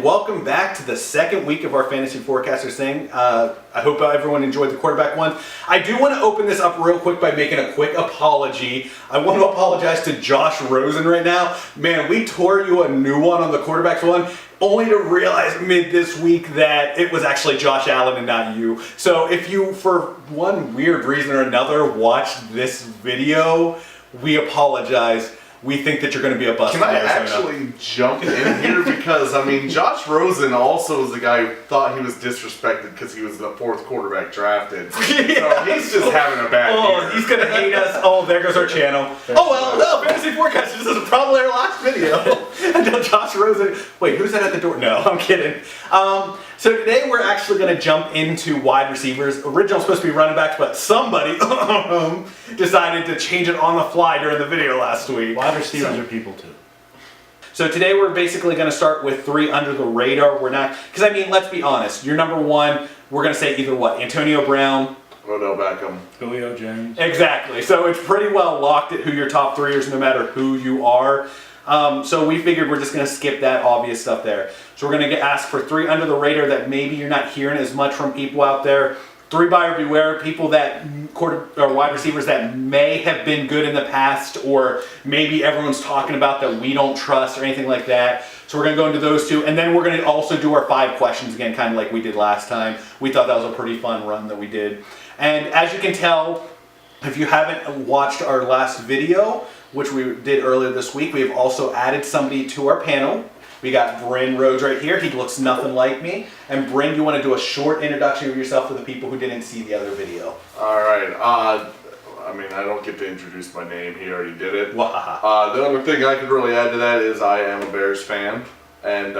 Welcome back to the second week of our Fantasy Forecasters thing. I hope everyone enjoyed the quarterback one. I do want to open this up real quick by making a quick apology. I want to apologize to Josh Rosen right now. Man, we tore you a new one on the quarterbacks one, only to realize mid this week that it was actually Josh Allen and not you. So if you, for one weird reason or another, watched this video, we apologize. We think that you're going to be a bust. Can I actually jump in here? Because, I mean, Josh Rosen also was the guy who thought he was disrespected because he was the fourth quarterback drafted. So he's just having a bad year. He's going to hate us. Oh, there goes our channel. Oh, well, no, Fantasy Forecasters. This is probably our last video. Until Josh Rosen. Wait, who's that at the door? No, I'm kidding. So today we're actually going to jump into wide receivers. Original supposed to be running backs, but somebody decided to change it on the fly during the video last week. Wide receivers are people too. So today we're basically going to start with three under the radar. We're not, because I mean, let's be honest. Your number one, we're going to say either what? Antonio Brown. Odell Beckham. Julio Jones. Exactly. So it's pretty well locked at who your top three is, no matter who you are. So we figured we're just going to skip that obvious stuff there. So we're going to get asked for three under the radar that maybe you're not hearing as much from people out there. Three buyer beware, people that wide receivers that may have been good in the past, or maybe everyone's talking about that we don't trust or anything like that. So we're going to go into those two, and then we're going to also do our 5 questions again, kind of like we did last time. We thought that was a pretty fun run that we did. And as you can tell, if you haven't watched our last video, which we did earlier this week, we have also added somebody to our panel. We got Bryn Rhodes right here. He looks nothing like me. And Bryn, you want to do a short introduction of yourself for the people who didn't see the other video? All right. I mean, I don't get to introduce my name. He already did it. The only thing I could really add to that is I am a Bears fan. And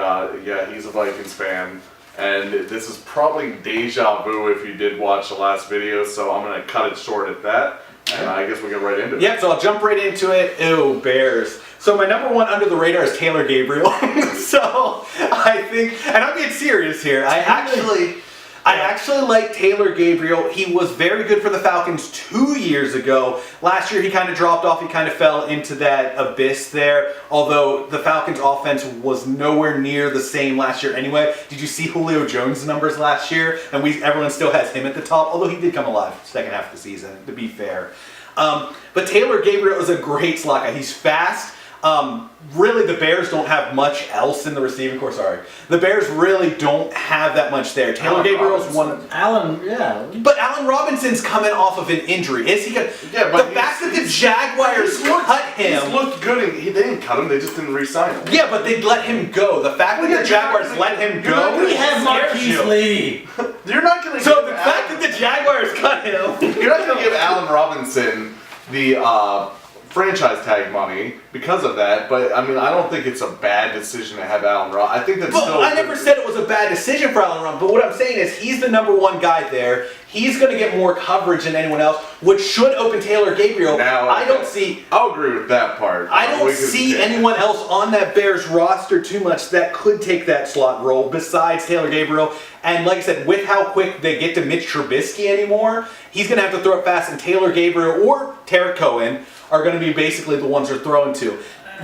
yeah, he's a Vikings fan. And this is probably deja vu if you did watch the last video. So I'm going to cut it short at that. And I guess we'll get right into it. Yep, so I'll jump right into it. Ew, Bears. So my number one under the radar is Taylor Gabriel. So I think, and I'm being serious here, I actually like Taylor Gabriel. He was very good for the Falcons 2 years ago. Last year he kind of dropped off. He kind of fell into that abyss there. Although the Falcons offense was nowhere near the same last year anyway. Did you see Julio Jones' numbers last year? And everyone still has him at the top, although he did come alive second half of the season, to be fair. But Taylor Gabriel is a great slot guy. He's fast. Really, the Bears don't have much else in the receiving corps. Sorry. The Bears really don't have that much there. Taylor Gabriel's one. But Allen Robinson's coming off of an injury. Is he going to? Yeah, but the fact that the Jaguars cut him. He's looked good. They didn't cut him. They just didn't re-sign him. Yeah, but they let him go. The fact that the Jaguars let him go. We have Marquise Lee. You're not going to. So the fact that the Jaguars cut him. You're not going to give Allen Robinson the franchise tag money because of that, but I mean, I don't think it's a bad decision to have Allen Robinson. I think that's still. I never said it was a bad decision for Allen Robinson, but what I'm saying is he's the number one guy there. He's going to get more coverage than anyone else, which should open Taylor Gabriel. Now, I'll agree with that part. I don't see anyone else on that Bears roster too much that could take that slot role besides Taylor Gabriel. And like I said, with how quick they get to Mitch Trubisky anymore, he's going to have to throw it fast, and Taylor Gabriel or Tarek Cohen are going to be basically the ones they're throwing to.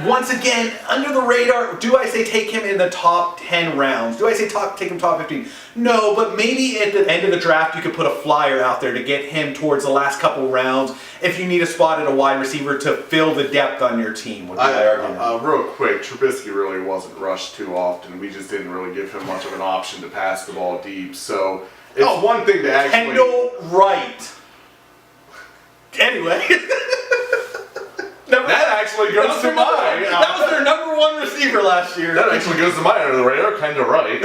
Once again, under the radar, do I say take him in the top 10 rounds? Do I say take him top 15? No, but maybe at the end of the draft you could put a flyer out there to get him towards the last couple rounds if you need a spot at a wide receiver to fill the depth on your team, would be my argument. Real quick, Trubisky really wasn't rushed too often. We just didn't really give him much of an option to pass the ball deep. So it's one thing to actually... Kendall Wright. Anyway... That actually goes to mine. That was their number one receiver last year. That actually goes to mine under the radar, kind of right.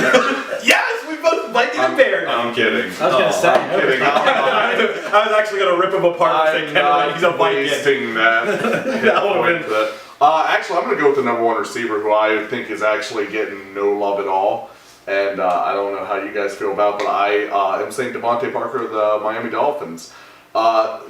Yes, we both Vikings and Bears. I'm kidding. I was going to say. I'm kidding. I was actually going to rip him apart and say Kendall, he's a Viking. Wasting that. Actually, I'm going to go with the number one receiver who I think is actually getting no love at all. And I don't know how you guys feel about it, but I am saying Devontae Parker of the Miami Dolphins.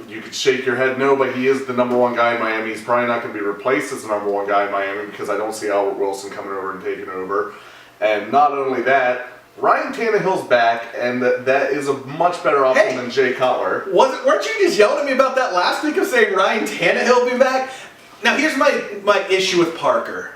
You could shake your head no, but he is the number one guy in Miami. He's probably not going to be replaced as the number one guy in Miami because I don't see Albert Wilson coming over and taking over. And not only that, Ryan Tannehill's back, and that is a much better option than Jay Cutler. Weren't you just yelling at me about that last week of saying Ryan Tannehill will be back? Now here's my issue with Parker.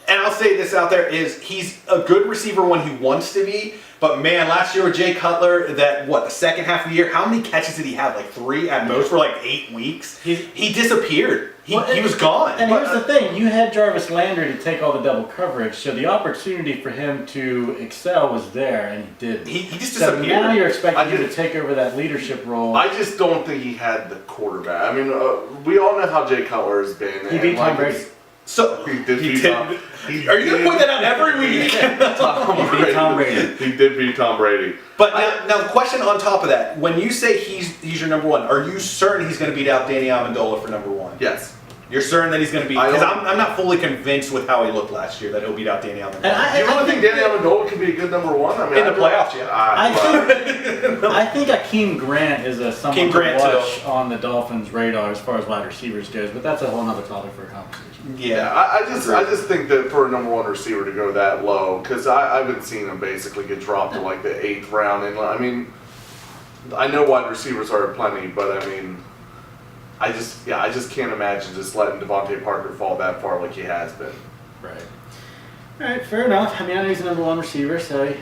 And I'll say this out there is he's a good receiver when he wants to be, but man, last year with Jay Cutler, the second half of the year, how many catches did he have? Like 3 at most for like 8 weeks? He disappeared. He was gone. And here's the thing, you had Jarvis Landry to take all the double coverage, so the opportunity for him to excel was there, and he didn't. He just So disappeared. now you're expecting him to take over that leadership role. I just don't think he had the quarterback. I mean, we all know how Jay Cutler has been. He beat Tom Brady. So He did beat Tom. Are you going to point that out every week? He beat Tom Brady. He did beat Tom Brady. But now, the question on top of that: when you say he's your number one, are you certain he's going to beat out Danny Amendola for number one? Yes. You're certain that he's going to beat? Because I'm not fully convinced with how he looked last year that he'll beat out Danny Amendola. And Do you really think Danny Amendola can be a good number one? I mean, In the playoffs, yeah. I think Akeem Grant is someone Akeem Grant, to watch on the Dolphins' radar as far as wide receivers goes, but that's a whole other topic for a conversation. Yeah, I just think that for a number one receiver to go that low, because I've been seeing him basically get dropped to like the 8th round, and I mean, I know wide receivers are plenty, but I mean, I just can't imagine just letting Devontae Parker fall that far like he has been. Right. All right, fair enough. I mean, I know he's the number one receiver, so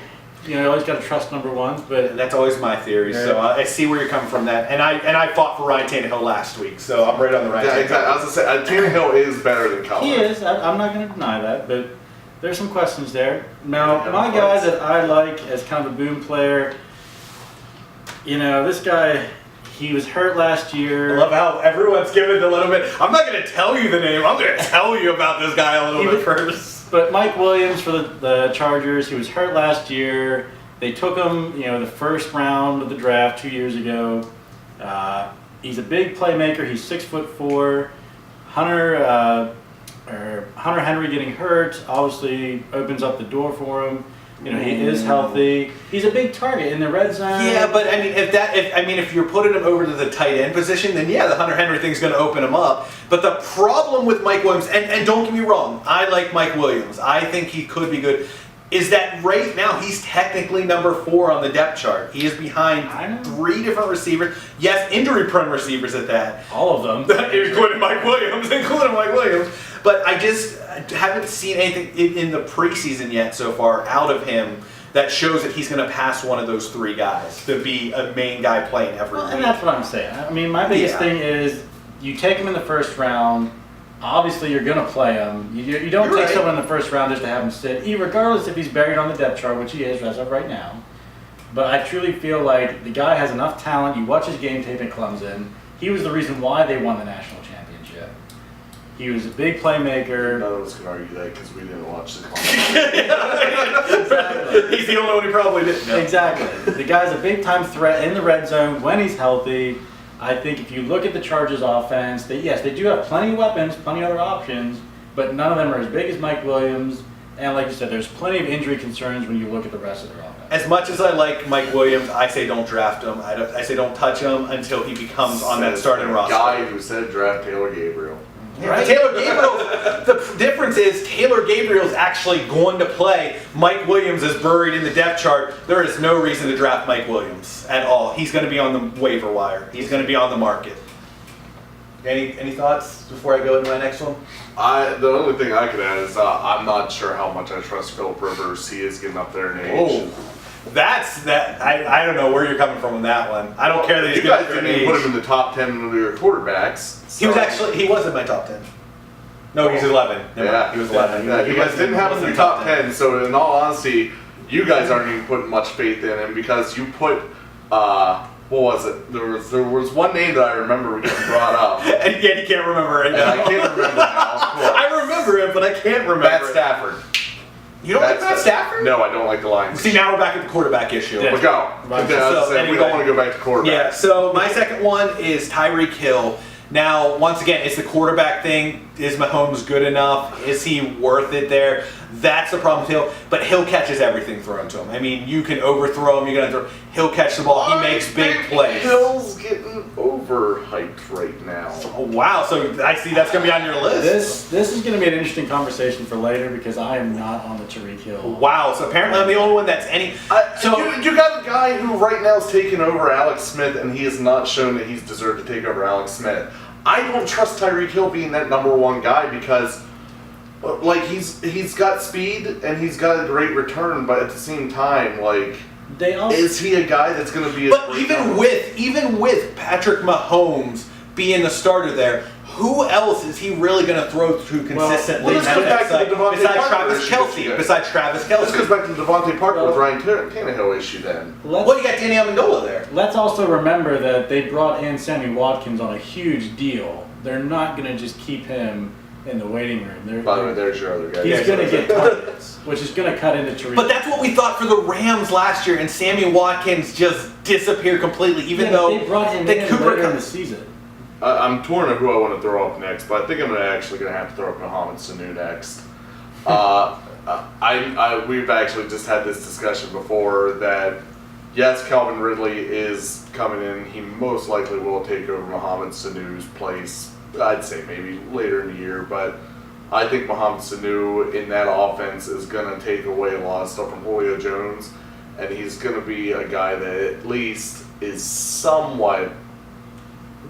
you always got to trust number ones, but that's always my theory. Yeah. So I see where you're coming from. That, and I fought for Ryan Tannehill last week, so I'm right on the right. Yeah, exactly. I was gonna say Tannehill is better than Cutler. he is. I'm not going to deny that, but there's some questions there. Now, Yeah, my of guy course. that I like as kind of a boom player, this guy, he was hurt last I year. love how everyone's giving it a little bit. I'm not going to tell you the name. I'm going to tell you about this guy a little bit first. But Mike Williams for the Chargers, he was hurt last year. They took him, the first round of the draft 2 years ago. He's a big playmaker. He's 6'4". Hunter Henry getting hurt obviously opens up the door for him. He is healthy. He's a big target in the red zone. Yeah, but I mean, if you're putting him over to the tight end position, then yeah, the Hunter Henry thing's going to open him up. But the problem with Mike Williams, and don't get me wrong, I like Mike Williams. I think he could be good. Is that right now he's technically number 4 on the depth chart. He is behind 3 different receivers. Yes, injury-prone receivers at that. All of them. including Mike Williams. But I just haven't seen anything in the preseason yet so far out of him that shows that he's going to pass one of those 3 guys to be a main guy playing every week. And that's what I'm saying. I mean, my biggest thing is you take him in the first round. Obviously, you're going to play him. You don't take someone in the first round just to have him sit, regardless if he's buried on the depth chart, which he is as of right now. But I truly feel like the guy has enough talent. You watch his game tape at Clemson. He was the reason why they won the national championship. He was a big playmaker. None of us can argue that because we didn't watch the He's the only one who probably didn't know. Exactly. The guy's a big-time threat in the red zone when he's healthy. I think if you look at the Chargers offense, they do have plenty of weapons, plenty of other options, but none of them are as big as Mike Williams. And like you said, there's plenty of injury concerns when you look at the rest of their offense. As much as I like Mike Williams, I say don't draft him. I say don't touch him until he becomes on that starting roster. Guy who said draft Taylor Gabriel. Right? Taylor Gabriel. The difference is Taylor Gabriel's actually going to play. Mike Williams is buried in the depth chart. There is no reason to draft Mike Williams at all. He's going to be on the waiver wire. He's going to be on the market. Any thoughts before I go into my next one? The only thing I could add is I'm not sure how much I trust Philip Rivers. He is getting up there in age. That's that. I don't know where you're coming from on that one. I don't care that he's You guys getting didn't even put him in the top 10 of your quarterbacks. He was in my top 10. No, he's 11. Yeah, he was 11. Yeah, you guys didn't have him in the top 10, so in all honesty, you guys aren't even putting much faith in him because you put, what was it? There was one name that I remember getting brought up. And yet he can't remember it. And I can't remember now, of course. I remember it, but I can't remember Matt it. Stafford. You don't like Matt Stafford? No, I don't like the Lions. See, now we're back at the quarterback issue. Yeah. But go. Right. We don't anyway. want to go back to quarterback. Yeah, so my second one is Tyreek Hill. Now, once again, it's the quarterback thing. Is Mahomes good enough? Is he worth it there? That's the problem with Hill. But Hill catches everything thrown to him. I mean, you can overthrow him. You're gonna throw. He'll catch the ball. He makes big plays. Hill's getting overhyped right now. Oh, wow. So I see that's gonna be on your list. This is going to be an interesting conversation for later because I am not on the Tyreek Hill. Wow. So apparently I'm the only one that's any. So you got a guy who right now is taking over Alex Smith, and he has not shown that he's deserved to take over Alex Smith. I don't trust Tyreek Hill being that number 1 guy because Like he's got speed and he's got a great return, but at the same time, like, They also, is he a guy that's going to be? But even with Patrick Mahomes being the starter there, who else is he really going to throw to consistently? Well, this goes back to the Devontae besides Parker Travis issue Kelce. this Besides Travis Kelce. This goes back to the Devontae Parker with Well- Ryan Tannehill issue then. Well, you got Danny Amendola there. let's also remember that they brought in Sammy Watkins on a huge deal. They're not going to just keep him in the waiting room. By the way, there's your other guy. He's going to get targets, which is going to cut into Tariq. But that's what we thought for the Rams last year, and Sammy Watkins just disappeared completely, even Yeah, though they brought him the in Cooper later in Cup- the season. I'm torn on who I want to throw up next, but I think I'm actually going to have to throw up Mohamed Sanu next. We've actually just had this discussion before that, yes, Calvin Ridley is coming in. He most likely will take over Mohamed Sanu's place, I'd say maybe later in the year, but I think Mohamed Sanu in that offense is going to take away a lot of stuff from Julio Jones, and he's going to be a guy that at least is somewhat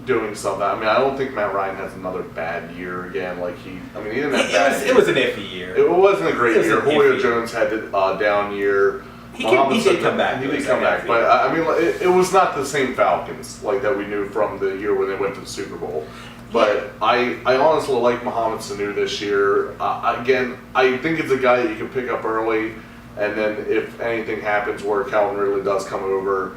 doing something. I mean, I don't think Matt Ryan has another bad year again. Like he didn't have bad. It was an iffy year. It wasn't a great It was year. an Julio iffy Jones had a down year. He Mohamed did Sanu- come back. He did come back, but I mean, it was not the same Falcons like that we knew from the year when they went to the Super Bowl. But I honestly like Mohamed Sanu this year. Again, I think it's a guy that you can pick up early, and then if anything happens where Calvin Ridley does come over,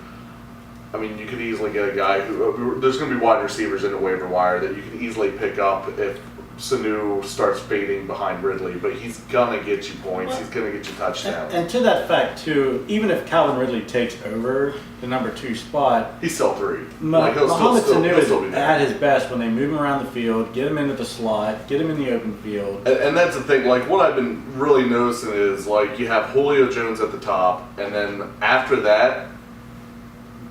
I mean, you could easily get a guy who there's going to be wide receivers in the waiver wire that you can easily pick up if Sanu starts fading behind Ridley. But he's going to get you points. He's going to get you touchdowns. And to that fact, too, even if Calvin Ridley takes over the number 2 spot, He's still 3. Mohamed Sanu he'll still be is there. at his best when they move him around the field, get him into the slot, get him in the open field. And that's the thing, like, what I've been really noticing is, like, you have Julio Jones at the top, and then after that,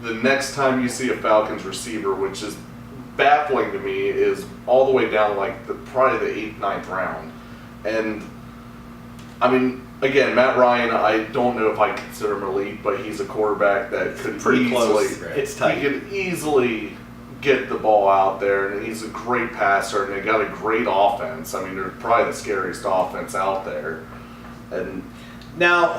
the next time you see a Falcons receiver, which is baffling to me, is all the way down, like, probably the 8th, 9th round. And, I mean, again, Matt Ryan, I don't know if I consider him elite, but he's a quarterback that could pretty easily, close. It's tight. he could easily get the ball out there, and he's a great passer, and they got a great offense. I mean, they're probably the scariest offense out there. And Now,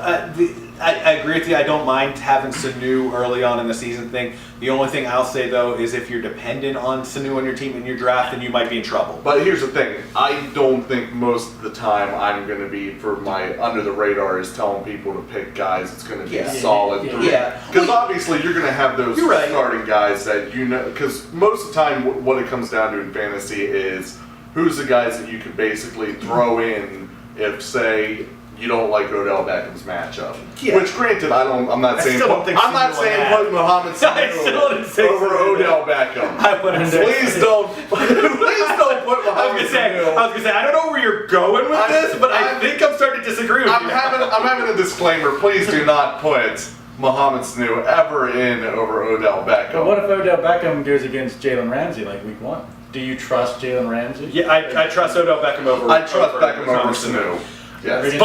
I agree with you. I don't mind having Sanu early on in the season thing. The only thing I'll say, though, is if you're dependent on Sanu on your team in your draft, then you might be in trouble. But here's the thing. I don't think most of the time I'm going to be, for my under the radar, is telling people to pick guys that's going to be Yeah. solid. Yeah. Because obviously you're going to have those You're right. starting guys that you know. Because most of the time what it comes down to in fantasy is who's the guys that you can basically throw in if, say, you don't like Odell Beckham's matchup. Yeah. Which, granted, I'm not saying still don't think I'm not Sanu saying on that. put Mohamed I still didn't Sanu say over Sanu. Odell Beckham. I wouldn't say. Please don't put I was Mohamed gonna say, I don't know where you're going with this, but I think I'm starting to disagree with I'm you. having a disclaimer. Please do not put Mohamed Sanu ever in over Odell Beckham. But what if Odell Beckham goes against Jalen Ramsey like week 1? Do you trust Jalen Ramsey? Yeah, I trust Odell Beckham over. I trust Beckham over Sanu. Yes.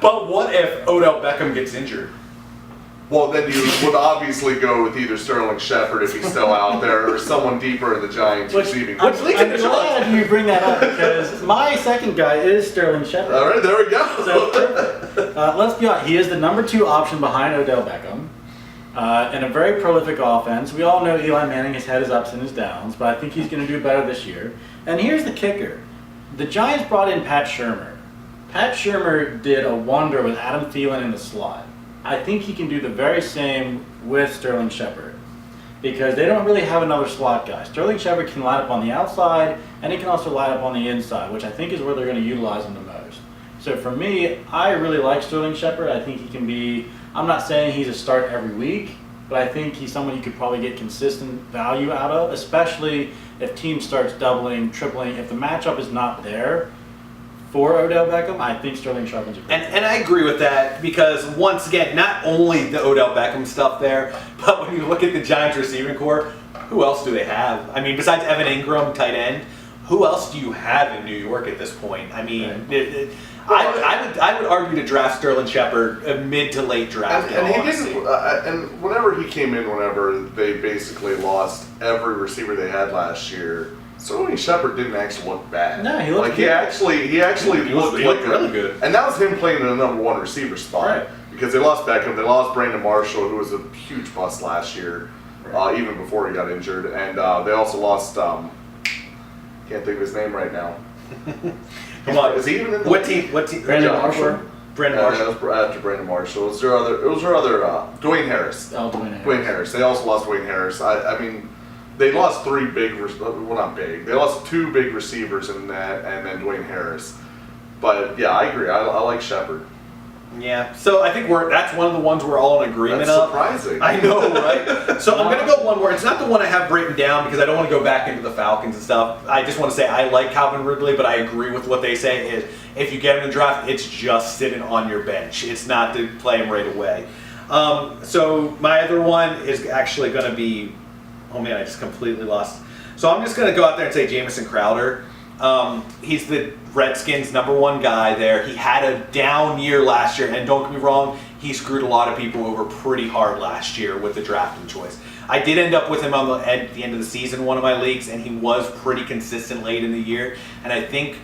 But what if Odell Beckham gets injured? Well, then you would obviously go with either Sterling Shepard if he's still out there, or someone deeper in the Giants receiving. I'm leads in the glad you bring that up because my second guy is Sterling Shepard. All right, there we go. So perfect. Let's be honest. He is the number 2 option behind Odell Beckham in a very prolific offense. We all know Eli Manning has had his ups and his downs, but I think he's going to do better this year. And here's the kicker: the Giants brought in Pat Shurmur. Pat Shurmur did a wonder with Adam Thielen in the slot. I think he can do the very same with Sterling Shepard because they don't really have another slot guy. Sterling Shepard can line up on the outside and he can also line up on the inside, which I think is where they're going to utilize him the most. So for me, I really like Sterling Shepard. I think he can be, I'm not saying he's a start every week, but I think he's someone you could probably get consistent value out of, especially if team starts doubling, tripling. If the matchup is not there for Odell Beckham, I think Sterling Shepard's a great And I agree with that because once again, not only the Odell Beckham stuff there, but when you look at the Giants receiving core, who else do they have? I mean, besides Evan Ingram, tight end, who else do you have in New York at this point? I mean, I would argue to draft Sterling Shepard a mid to late draft. And he didn't. And whenever he came in, whenever they basically lost every receiver they had last year, Sterling Shepard didn't actually look bad. No, he looked like good. he actually looked really good. And that was him playing in the number one receiver spot. Right. Because they lost Beckham, they lost Brandon Marshall, who was a huge bust last year, even before he got injured, and they also lost. Can't think of his name right now. Come on, is he even in the what team? What team? Brandon Yeah, Marshall. Brandon Yeah, Marshall. that was after Brandon Marshall. It was their other Dwayne Harris. Oh, Dwayne Harris. Dwayne Harris. They also lost Dwayne Harris. I mean, they lost three big, well, not big. They lost two big receivers in that, and then Dwayne Harris. But yeah, I agree. I like Shepard. Yeah. So I think that's one of the ones we're all in agreement That's of. surprising. I know, right? So I'm gonna go one more. It's not the one I have written down because I don't want to go back into the Falcons and stuff. I just want to say I like Calvin Ridley, but I agree with what they say is if you get him in the draft, it's just sitting on your bench. It's not to play him right away. So my other one is actually going to be, oh man, I just completely lost. So I'm just going to go out there and say Jamison Crowder. He's the Redskins' #1 guy there. He had a down year last year, and don't get me wrong, he screwed a lot of people over pretty hard last year with the drafting choice. I did end up with him at the end of the season in one of my leagues, and he was pretty consistent late in the year, and I think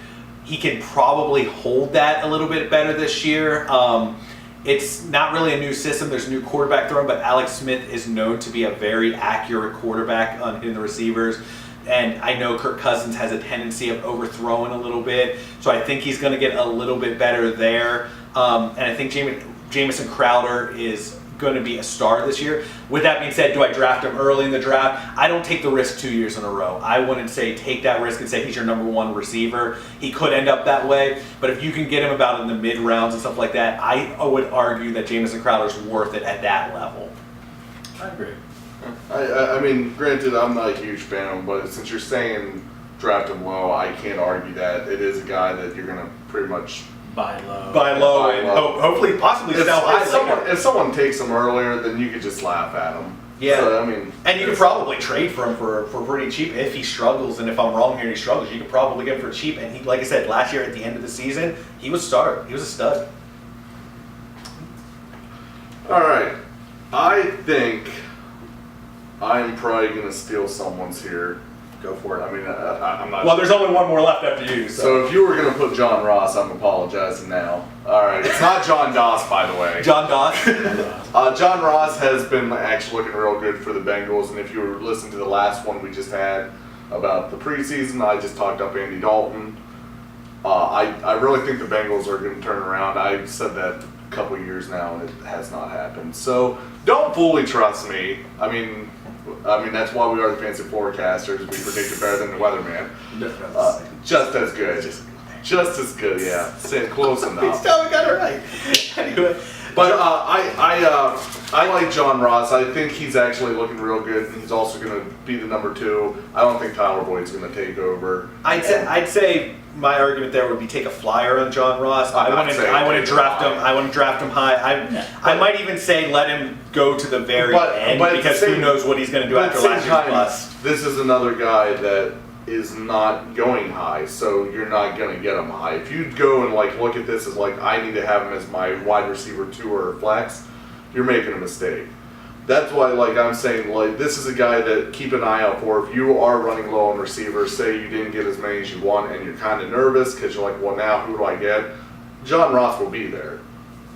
he can probably hold that a little bit better this year. It's not really a new system. There's a new quarterback thrown, but Alex Smith is known to be a very accurate quarterback on hitting the receivers. And I know Kirk Cousins has a tendency of overthrowing a little bit, so I think he's going to get a little bit better there. And I think Jamison Crowder is going to be a star this year. With that being said, do I draft him early in the draft? I don't take the risk 2 years in a row. I wouldn't say take that risk and say he's your #1 receiver. He could end up that way, but if you can get him about in the mid rounds and stuff like that, I would argue that Jamison Crowder's worth it at that level. I agree. I mean, granted, I'm not a huge fan of him, but since you're saying draft him low, I can't argue that it is a guy that you're going to pretty much Buy low. Buy low Buy and low. hopefully possibly sell high later. If someone takes him earlier, then you could just laugh at him. Yeah. So, I mean, And you could probably trade for him for pretty cheap if he struggles. And if I'm wrong here and he struggles, you could probably get him for cheap. And he, like I said, last year at the end of the season, he was He was a stud. all right. I think I'm probably going to steal someone's here. Go for it. I mean, I'm not. Well, there's only one more left after you. So if you were going to put John Ross, I'm apologizing now. All right. It's not John Doss, by the way. John Doss. John Ross has been actually looking real good for the Bengals, and if you were listening to the last one we just had about the preseason, I just talked up Andy Dalton. I really think the Bengals are going to turn around. I've said that a couple of years now, and it has not happened. So don't fully trust me. I mean that's why we are the fancy forecasters. We predict it better than the weatherman. Just as good. Just as good. Yeah, close enough. Still, we got it right. Anyway. But I like John Ross. I think he's actually looking real good, and he's also going to be the #2. I don't think Tyler Boyd's going to take over. I'd say my argument there would be take a flyer on John Ross. I wouldn't draft him. I wouldn't draft him high. I might even say let him go to the very end because who knows what he's going to do after last year's bust. This is another guy that is not going high, so you're not going to get him high. If you go and look at this as I need to have him as my wide receiver 2 or flex, you're making a mistake. That's why I'm saying this is a guy that keep an eye out for. If you are running low on receivers, say you didn't get as many as you want and you're kind of nervous because you're well, now who do I get? John Ross will be there.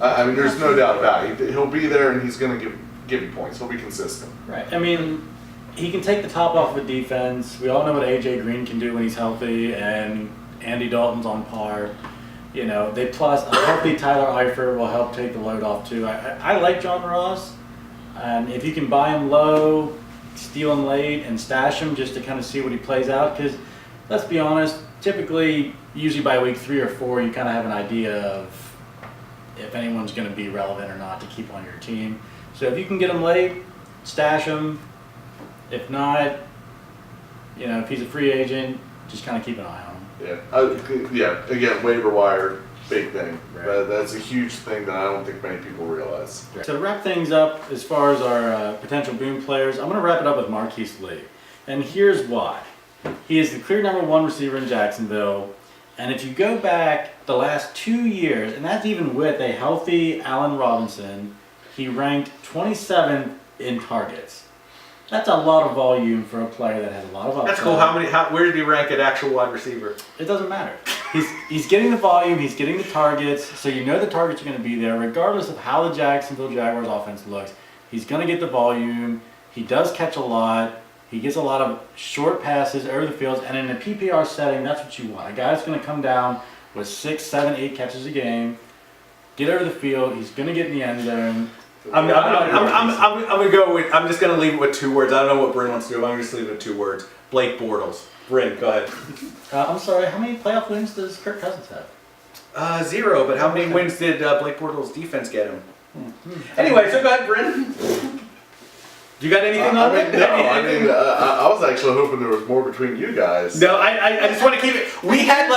I mean, there's no doubt about it. He'll be there and he's going to give you points. He'll be consistent. Right. I mean, he can take the top off of the defense. We all know what AJ Green can do when he's healthy, and Andy Dalton's on par. You know, plus a healthy Tyler Eifert will help take the load off too. I like John Ross, and if you can buy him low, steal him late, and stash him just to kind of see what he plays out, because let's be honest, typically, usually by week 3 or 4, you kind of have an idea of if anyone's going to be relevant or not to keep on your team. So if you can get him late, stash him. If not, if he's a free agent, just kind of keep an eye on him. Yeah. Again, waiver wire, big thing. Right. That's a huge thing that I don't think many people realize. So to wrap things up, as far as our potential boom players, I'm going to wrap it up with Marquise Lee. And here's why. He is the clear #1 receiver in Jacksonville. And if you go back the last 2 years, and that's even with a healthy Allen Robinson, he ranked 27th in targets. That's a lot of volume for a player that has a lot of upside. That's cool. Where did he rank at actual wide receiver? It doesn't matter. He's getting the volume, he's getting the targets, so you know the targets are going to be there, regardless of how the Jacksonville Jaguars offense looks. He's going to get the volume. He does catch a lot. He gets a lot of short passes over the field, and in a PPR setting, that's what you want. A guy that's going to come down with 6, 7, 8 catches a game, get over the field. He's going to get in the end zone. I'm gonna go with. I'm just gonna leave it with 2 words. I don't know what Bryn wants to do. I'm just leave it with 2 words. Blake Bortles. Bryn, go ahead. I'm sorry. How many playoff wins does Kirk Cousins have? 0. But how many wins did Blake Bortles' defense get him? Anyway, so go ahead, Bryn. You got anything on it? No, I was actually hoping there was more between you guys. No, I just want to keep it. We had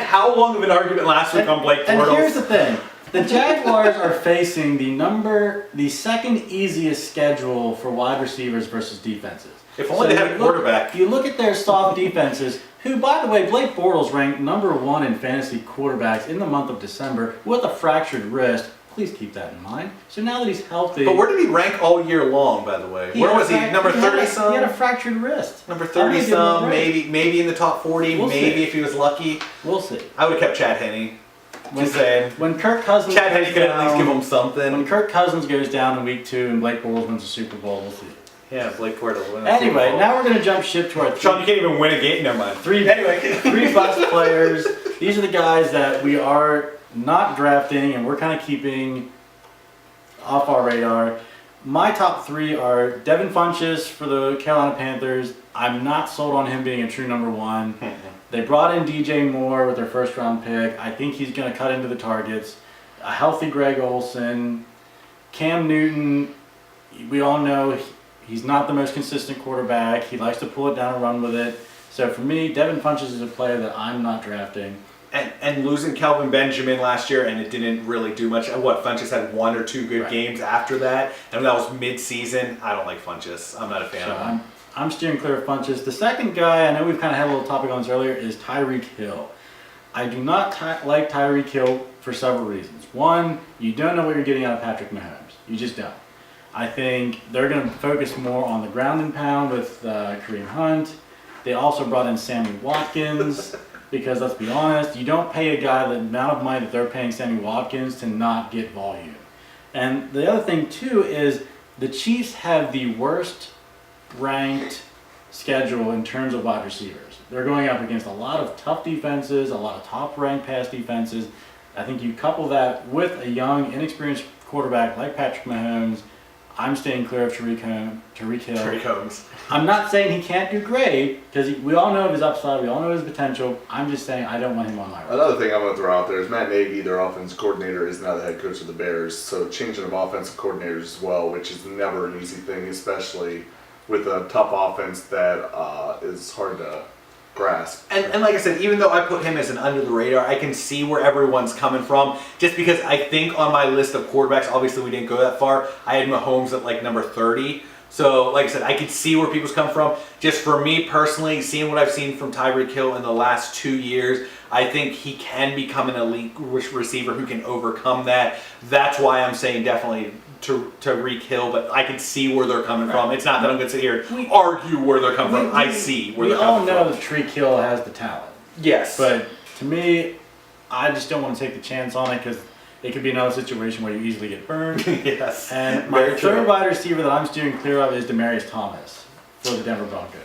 how long of an argument last week on Blake Bortles? And here's the thing. The Jaguars are facing the second easiest schedule for wide receivers versus defenses. If only they had a quarterback. You look at their soft defenses, who, by the way, Blake Bortles ranked number 1 in fantasy quarterbacks in the month of December with a fractured wrist. Please keep that in mind. So now that he's healthy... But where did he rank all year long, by the way? Where was he? Number 30-some? He had a fractured wrist. Number 30-some, maybe in the top 40, maybe if he was lucky. We'll see. I would have kept Chad Henne. Just saying. When Kirk Cousins Chad Henne could at least give him something. When Kirk Cousins goes down in week 2 and Blake Bortles wins the Super Bowl, we'll see. Yeah, Blake Bortles wins. Anyway, now we're going to jump ship to our... Sean, you can't even win a game. Never mind. 3 bust players. These are the guys that we are not drafting and we're kind of keeping off our radar. My top 3 are Devin Funchess for the Carolina Panthers. I'm not sold on him being a true number 1. They brought in DJ Moore with their first-round pick. I think he's going to cut into the targets. A healthy Greg Olsen. Cam Newton, we all know he's not the most consistent quarterback. He likes to pull it down and run with it. So for me, Devin Funchess is a player that I'm not drafting. And losing Kelvin Benjamin last year, and it didn't really do much. Funchess had 1 or 2 good games after that, and that was mid-season. I don't like Funchess. I'm not a fan of him. I'm steering clear of Funchess. The second guy, I know we've kind of had a little topic on this earlier, is Tyreek Hill. I do not like Tyreek Hill for several reasons. 1, you don't know what you're getting out of Patrick Mahomes. You just don't. I think they're going to focus more on the ground and pound with Kareem Hunt. They also brought in Sammy Watkins because, let's be honest, you don't pay a guy the amount of money that they're paying Sammy Watkins to not get volume. And the other thing, too, is the Chiefs have the worst ranked schedule in terms of wide receivers. They're going up against a lot of tough defenses, a lot of top-ranked pass defenses. I think you couple that with a young, inexperienced quarterback like Patrick Mahomes. I'm staying clear of Tariq Hill. I'm not saying he can't do great, because we all know of his upside, we all know his potential. I'm just saying I don't want him on my roster. Another thing I'm going to throw out there is Matt Nagy, their offense coordinator, is now the head coach of the Bears. So changing of offensive coordinators as well, which is never an easy thing, especially with a tough offense that is hard to grasp. And like I said, even though I put him as an under the radar, I can see where everyone's coming from. Just because I think on my list of quarterbacks, obviously we didn't go that far. I had Mahomes at like number 30. So like I said, I could see where people's come from. Just for me personally, seeing what I've seen from Tyreek Hill in the last 2 years, I think he can become an elite receiver who can overcome that. That's why I'm saying definitely to Tyreek Hill, but I can see where they're coming from. It's not that I'm going to sit here and argue where they're coming from. I see where they're coming from. We all know that Tyreek Hill has the talent. Yes. But to me, I just don't want to take the chance on it because it could be another situation where you easily get burned. Yes. And my third wide receiver that I'm steering clear of is Demaryius Thomas for the Denver Broncos.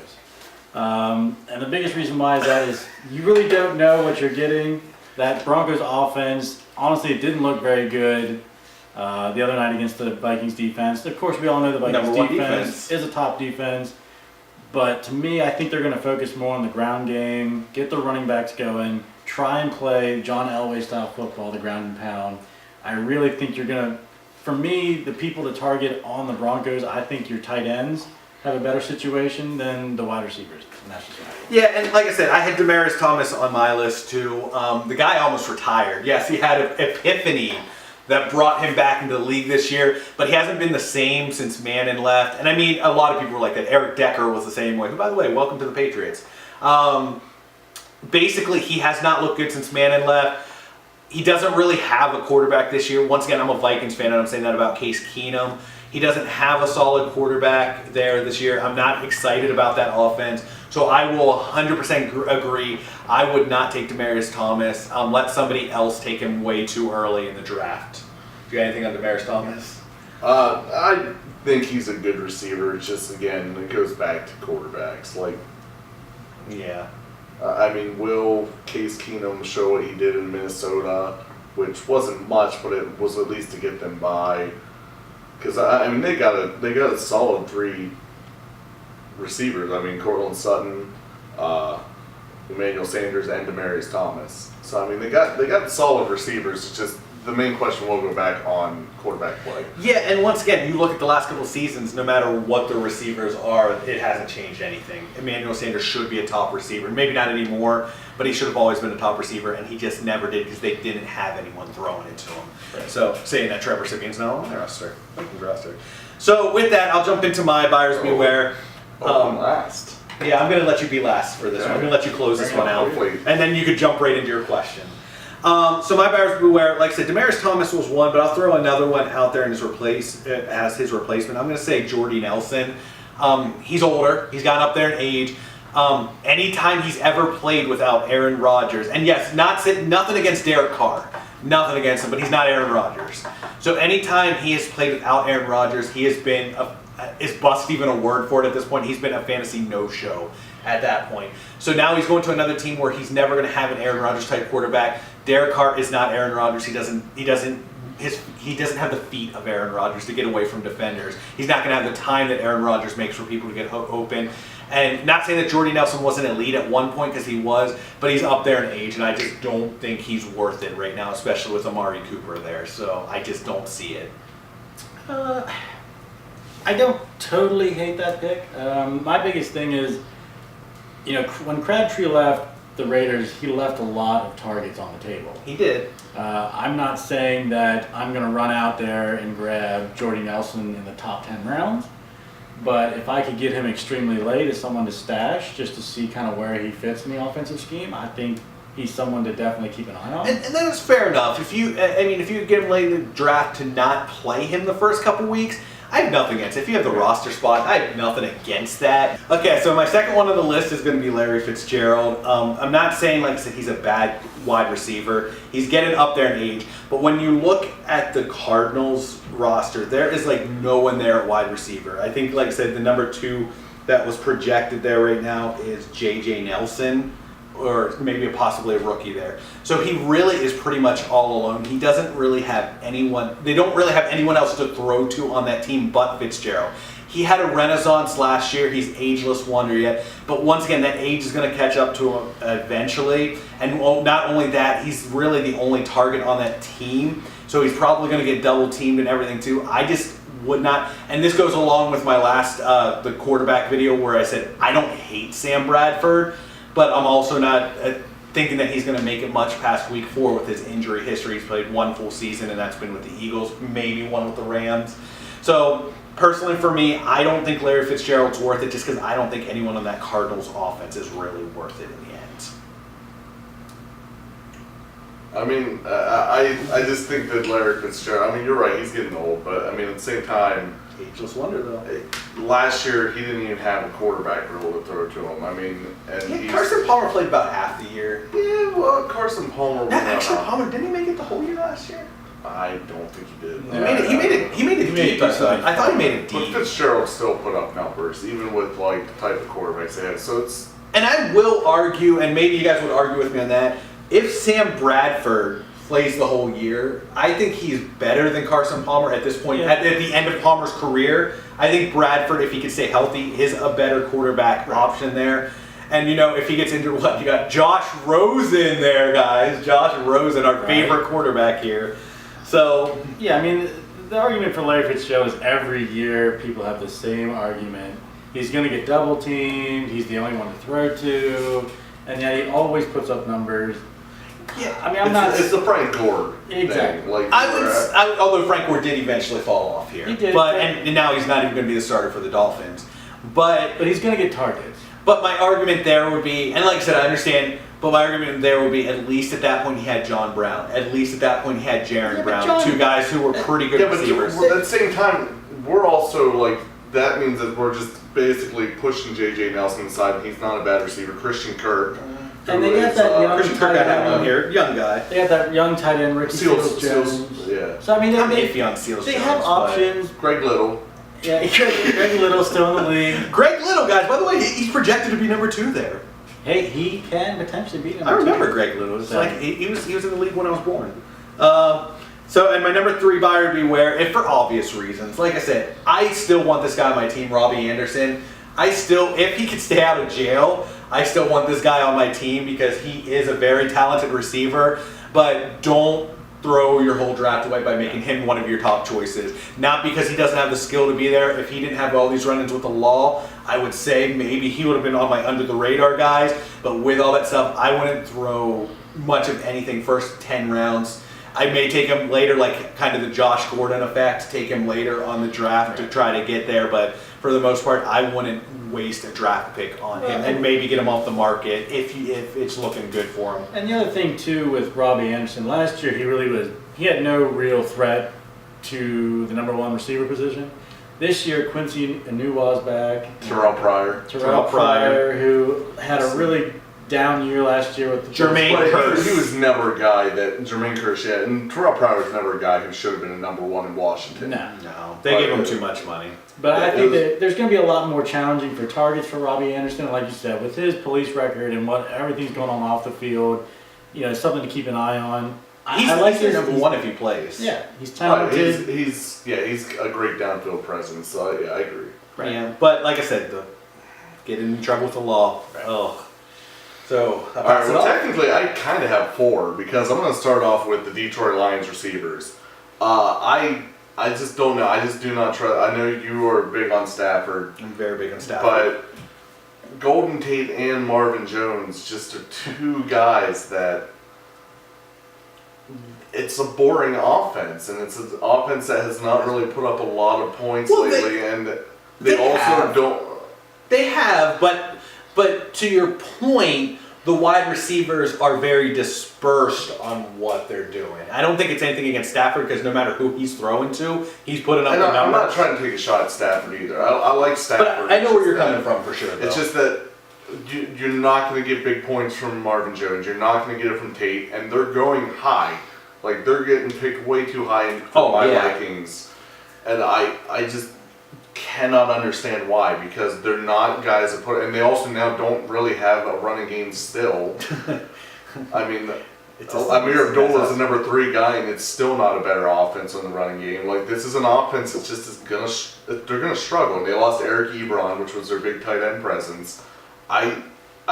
And the biggest reason why is that is you really don't know what you're getting. That Broncos offense, honestly, it didn't look very good the other night against the Vikings defense. Of course, we all know the Vikings defense is a top defense. But to me, I think they're going to focus more on the ground game, get the running backs going, try and play John Elway style football, the ground and pound. I really think you're going to, for me, the people to target on the Broncos, I think your tight ends have a better situation than the wide receivers. And that's just yeah, and like I said, I had Demaryius Thomas on my list too. The guy almost retired. Yes, he had an epiphany that brought him back into the league this year, but he hasn't been the same since Manning left. And I mean, a lot of people were like that. Eric Decker was the same way. Who, by the way, welcome to the Patriots. Basically, he has not looked good since Manning left. He doesn't really have a quarterback this year. Once again, I'm a Vikings fan, and I'm saying that about Case Keenum. He doesn't have a solid quarterback there this year. I'm not excited about that offense. So I will 100% agree. I would not take Demaryius Thomas. Let somebody else take him way too early in the draft. Do you got anything on Demaryius Thomas? I think he's a good receiver. It's just, again, it goes back to quarterbacks. Like, Yeah. I mean, will Case Keenum show what he did in Minnesota, which wasn't much, but it was at least to get them by. Because I mean, they got a solid 3 receivers. I mean, Cortland Sutton, Emmanuel Sanders, and Demaryius Thomas. So I mean, they got solid receivers. It's just the main question will go back on quarterback play. Yeah, and once again, you look at the last couple of seasons, no matter what the receivers are, it hasn't changed anything. Emmanuel Sanders should be a top receiver. Maybe not anymore, but he should have always been a top receiver, and he just never did because they didn't have anyone throwing it to him. Right. So saying that Trevor Simeon's now on their roster. Vikings roster. So with that, I'll jump into my buyers beware. Last. Yeah, I'm going to let you be last for this one. I'm going to let you close this one out. And then you could jump right into your question. So my buyers beware, like I said, Demaryius Thomas was one, but I'll throw another one out there in his as his replacement. I'm going to say Jordy Nelson. He's older. He's gotten up there in age. Anytime he's ever played without Aaron Rodgers, and yes, nothing against Derek Carr, nothing against him, but he's not Aaron Rodgers. So anytime he has played without Aaron Rodgers, he has been is bust even a word for it at this point? He's been a fantasy no-show at that point. So now he's going to another team where he's never going to have an Aaron Rodgers type quarterback. Derek Carr is not Aaron Rodgers. He doesn't have the feet of Aaron Rodgers to get away from defenders. He's not going to have the time that Aaron Rodgers makes for people to get open. And not saying that Jordy Nelson wasn't elite at one point, because he was, but he's up there in age, and I just don't think he's worth it right now, especially with Amari Cooper there. So I just don't see it. I don't totally hate that pick. My biggest thing is, when Crabtree left the Raiders, he left a lot of targets on the table. He did. I'm not saying that I'm going to run out there and grab Jordy Nelson in the top 10 rounds, but if I could get him extremely late as someone to stash just to see kind of where he fits in the offensive scheme, I think he's someone to definitely keep an eye on. And that is fair enough. If you get him late in the draft to not play him the first couple weeks, I have nothing against it. If you have the roster spot, I have nothing against that. Okay, so my second one on the list is going to be Larry Fitzgerald. I'm not saying, like I said, he's a bad wide receiver. He's getting up there in age. But when you look at the Cardinals roster, there is like no one there at wide receiver. I think, like I said, the number 2 that was projected there right now is J.J. Nelson, or maybe possibly a rookie there. So he really is pretty much all alone. He doesn't really have anyone, they don't really have anyone else to throw to on that team but Fitzgerald. He had a renaissance last year. He's ageless wonder yet. But once again, that age is going to catch up to him eventually. And not only that, he's really the only target on that team. So he's probably going to get double teamed and everything too. I just would not, and this goes along with my last, the quarterback video where I said, I don't hate Sam Bradford, but I'm also not thinking that he's going to make it much past week 4 with his injury history. He's played 1 full season, and that's been with the Eagles, maybe 1 with the Rams. So personally for me, I don't think Larry Fitzgerald's worth it, just because I don't think anyone on that Cardinals offense is really worth it in the end. I mean, I just think that Larry Fitzgerald, I mean, you're right, he's getting old, but I mean, at the same time, Ageless wonder, though. last year he didn't even have a quarterback role to throw to him. I mean, and Carson Palmer played about half the year. Yeah, well, Carson Palmer. Palmer, didn't he make it the whole year last year? I don't think he did. He made it deep. I thought he made it But deep. Fitzgerald still put up numbers, even with like the type of quarterbacks they had. So it's. And I will argue, and maybe you guys would argue with me on that, if Sam Bradford plays the whole year, I think he's better than Carson Palmer at this point. At the end of Palmer's career, I think Bradford, if he can stay healthy, is a better quarterback option there. And if he gets injured, you got Josh Rosen there, guys. Josh Rosen, our favorite quarterback here. So yeah, I mean, the argument for Larry Fitzgerald is every year people have the same argument. He's going to get double teamed. He's the only one to throw to, and yet he always puts up numbers. yeah, I mean, It's the Frank Gore Exactly. thing. Like although Frank Gore did eventually fall off here, He did, but and now he's not even going to be the starter for the Dolphins. But he's going to get targets. But my argument there would be, and like I said, I understand, but my argument there would be at least at that point he had John Brown. At least at that point he had Jaron Brown. John, 2 guys who were pretty good yeah, but receivers. at the same time, we're also like, that means that we're just basically pushing J.J. Nelson aside, and he's not a bad receiver. Christian Kirk. And they got that young Christian Kirk I tight have on end. here, young guy. They got that young tight end, Ricky Seals Jones. Yeah. So I mean, I'm they iffy on Seals they Jones, have but- options. Greg Little. Yeah, Greg Little still in the league. Greg Little, guys. By the way, he's projected to be number 2 there. Hey, he can potentially beat him. I remember Greg Little. It's So- like he was in the league when I was born. So, and my number 3 buyer beware, and for obvious reasons. Like I said, I still want this guy on my team, Robbie Anderson. If he could stay out of jail, I still want this guy on my team because he is a very talented receiver. But don't throw your whole draft away by making him one of your top choices. Not because he doesn't have the skill to be there. If he didn't have all these run-ins with the law, I would say maybe he would have been on my under-the-radar guys. But with all that stuff, I wouldn't throw much of anything first 10 rounds. I may take him later, like kind of the Josh Gordon effect, take him later on the draft to try to get there. But for the most part, I wouldn't waste a draft pick on him and maybe get him off the market if it's looking good for him. And the other thing too with Robbie Anderson, last year he had no real threat to the number 1 receiver position. This year, Quincy Anuwa's back. Terrell Pryor. Terrell Pryor, who had a really down year last year with the Jermaine But Kearse. he was never a guy that Jermaine Kearse, yeah, and Terrell Pryor was never a guy who should have been a number 1 in Washington. No. No, they gave him too much money. But Yeah, I it think was- that there's going to be a lot more challenging for targets for Robbie Anderson. Like you said, with his police record and what everything's going on off the field, it's something to keep an eye on. He's I like your his number 1 if he plays. Yeah, he's Right, talented. he's a great downfield presence. So yeah, I agree. Right. Yeah, but like I said, get in trouble with the law. Ugh. So, All right. Well, technically, I kind of have 4 because I'm going to start off with the Detroit Lions receivers. I just don't know. I just do not trust. I know you are big on Stafford, I'm very big on Stafford. but Golden Tate and Marvin Jones just are 2 guys that it's a boring offense, and it's an offense that has not really put up a lot of points Well, lately, and they they also have. don't. They have, but to your point, the wide receivers are very dispersed on what they're doing. I don't think it's anything against Stafford because no matter who he's throwing to, he's putting up And the I'm not numbers. trying to take a shot at Stafford either. I like Stafford. But I know where you're It's just coming from for sure. that- Though. It's just that you're not going to get big points from Marvin Jones. You're not going to get it from Tate, and they're going high. Like they're getting picked way too high for my Vikings, and I just cannot understand why, because they're not guys that put, and they also now don't really have a running game still. I mean, Amir Abdullah is the number 3 guy, and it's still not a better offense on the running game. Like this is an offense that's just they're gonna struggle. And they lost Eric Ebron, which was their big tight end presence. I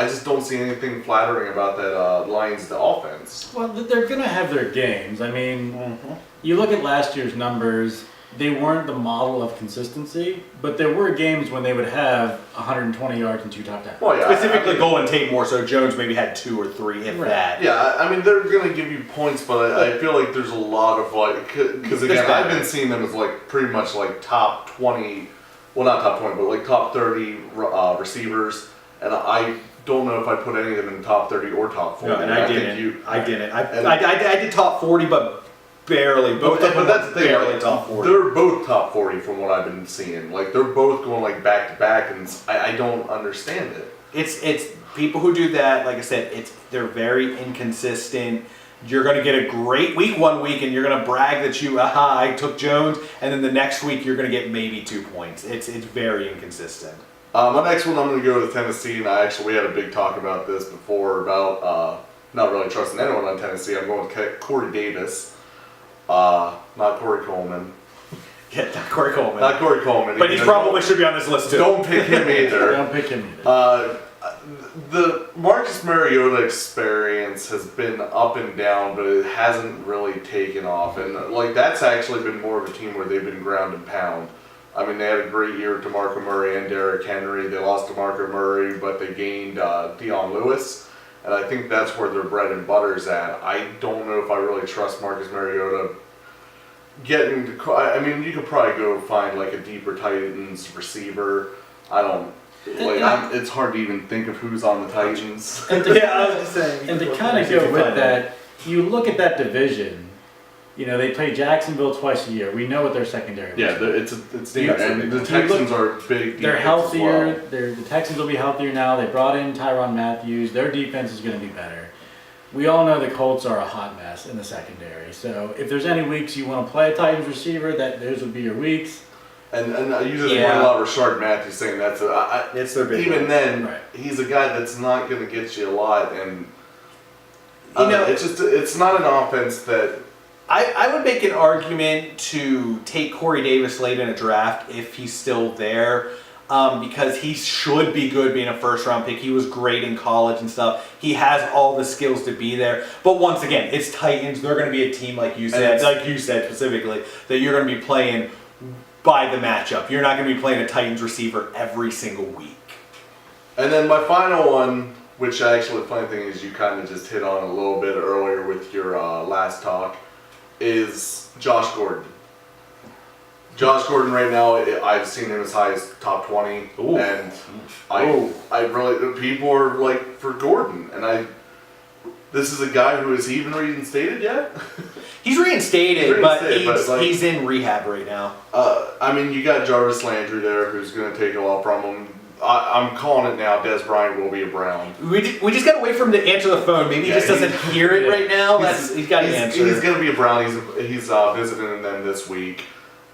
just don't see anything flattering about that Lions offense. Well, they're going to have their games. I mean, Mhm. you look at last year's numbers, they weren't the model of consistency, but there were games when they would have 120 yards and 2 touchdowns. Well, yeah, Specifically, I mean, Golden Tate more so. Jones maybe had 2 or 3, if Right. that. Yeah, I mean they're gonna give you points, but I feel like there's a lot of because again There's I've better. been seeing them as like pretty much like top 20, well not top 20, but like top 30 receivers, and I don't know if I put any of them in top 30 or top 40. No, and I think didn't. I didn't. and- I did top 40, but barely. Both of them that's the were thing. barely Like, top 40. they're both top 40 from what I've been seeing. Like they're both going like back to back, and I don't understand it. It's people who do that. Like I said, they're very inconsistent. You're going to get a great week one week, and you're going to brag that I took Jones, and then the next week you're going to get maybe 2 points. It's very inconsistent. My next one, I'm going to go to Tennessee, and we had a big talk about this before about not really trusting anyone on Tennessee. I'm going with Corey Davis, not Corey Coleman. Yeah, not Corey Coleman. Not Corey Coleman. But he probably should be on this list too. Don't pick him either. Don't pick him either. The Marcus Mariota experience has been up and down, but it hasn't really taken off. And like that's actually been more of a team where they've been ground and pound. I mean, they had a great year with DeMarco Murray and Derrick Henry. They lost DeMarco Murray, but they gained Dion Lewis. And I think that's where their bread and butter's at. I don't know if I really trust Marcus Mariota getting to, I mean, you could probably go find like a deeper Titans receiver. I don't, it's hard to even think of who's on the Titans. And to, Yeah, I was just saying. and to kind of go with that, you look at that division, They play Jacksonville twice a year. We know what their secondary Yeah, is. it's deep, and the you Texans look- are big. They're defense healthier. as well. The Texans will be healthier now. They brought in Tyrann Mathieu. Their defense is going to be better. We all know the Colts are a hot mess in the secondary. So if there's any weeks you want to play a Titans receiver, those would be your weeks. And I usually Yeah. point a lot of Rashard Matthews saying that's It's their big even one. then Right. he's a guy that's not going to get you a lot, and it's not an offense that. I would make an argument to take Corey Davis late in a draft if he's still there, because he should be good being a first-round pick. He was great in college and stuff. He has all the skills to be there. But once again, it's Titans. They're going to be a team, like you said specifically, that you're going to be playing by the matchup. You're not going to be playing a Titans receiver every single week. And then my final one, which actually the funny thing is you kind of just hit on a little bit earlier with your last talk, is Josh Gordon. Josh Gordon right now, I've seen him as high as top 20, Ooh. and I really, people are like for Gordon, and this is a guy who is he even reinstated yet? He's reinstated, He's he's in rehab right now. I mean, you got Jarvis Landry there, who's going to take a lot from him. I'm calling it now. Des Bryant will be a Brown. We just got to wait for him to answer the phone. Maybe he just doesn't hear it right now. He's got to answer. He's going to be a Brown. He's visiting them this week,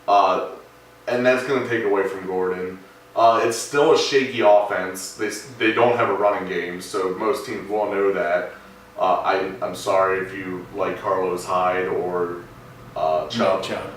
and that's going to take away from Gordon. It's still a shaky offense. They don't have a running game, so most teams will know that. I'm sorry if you like Carlos Hyde or Chubb.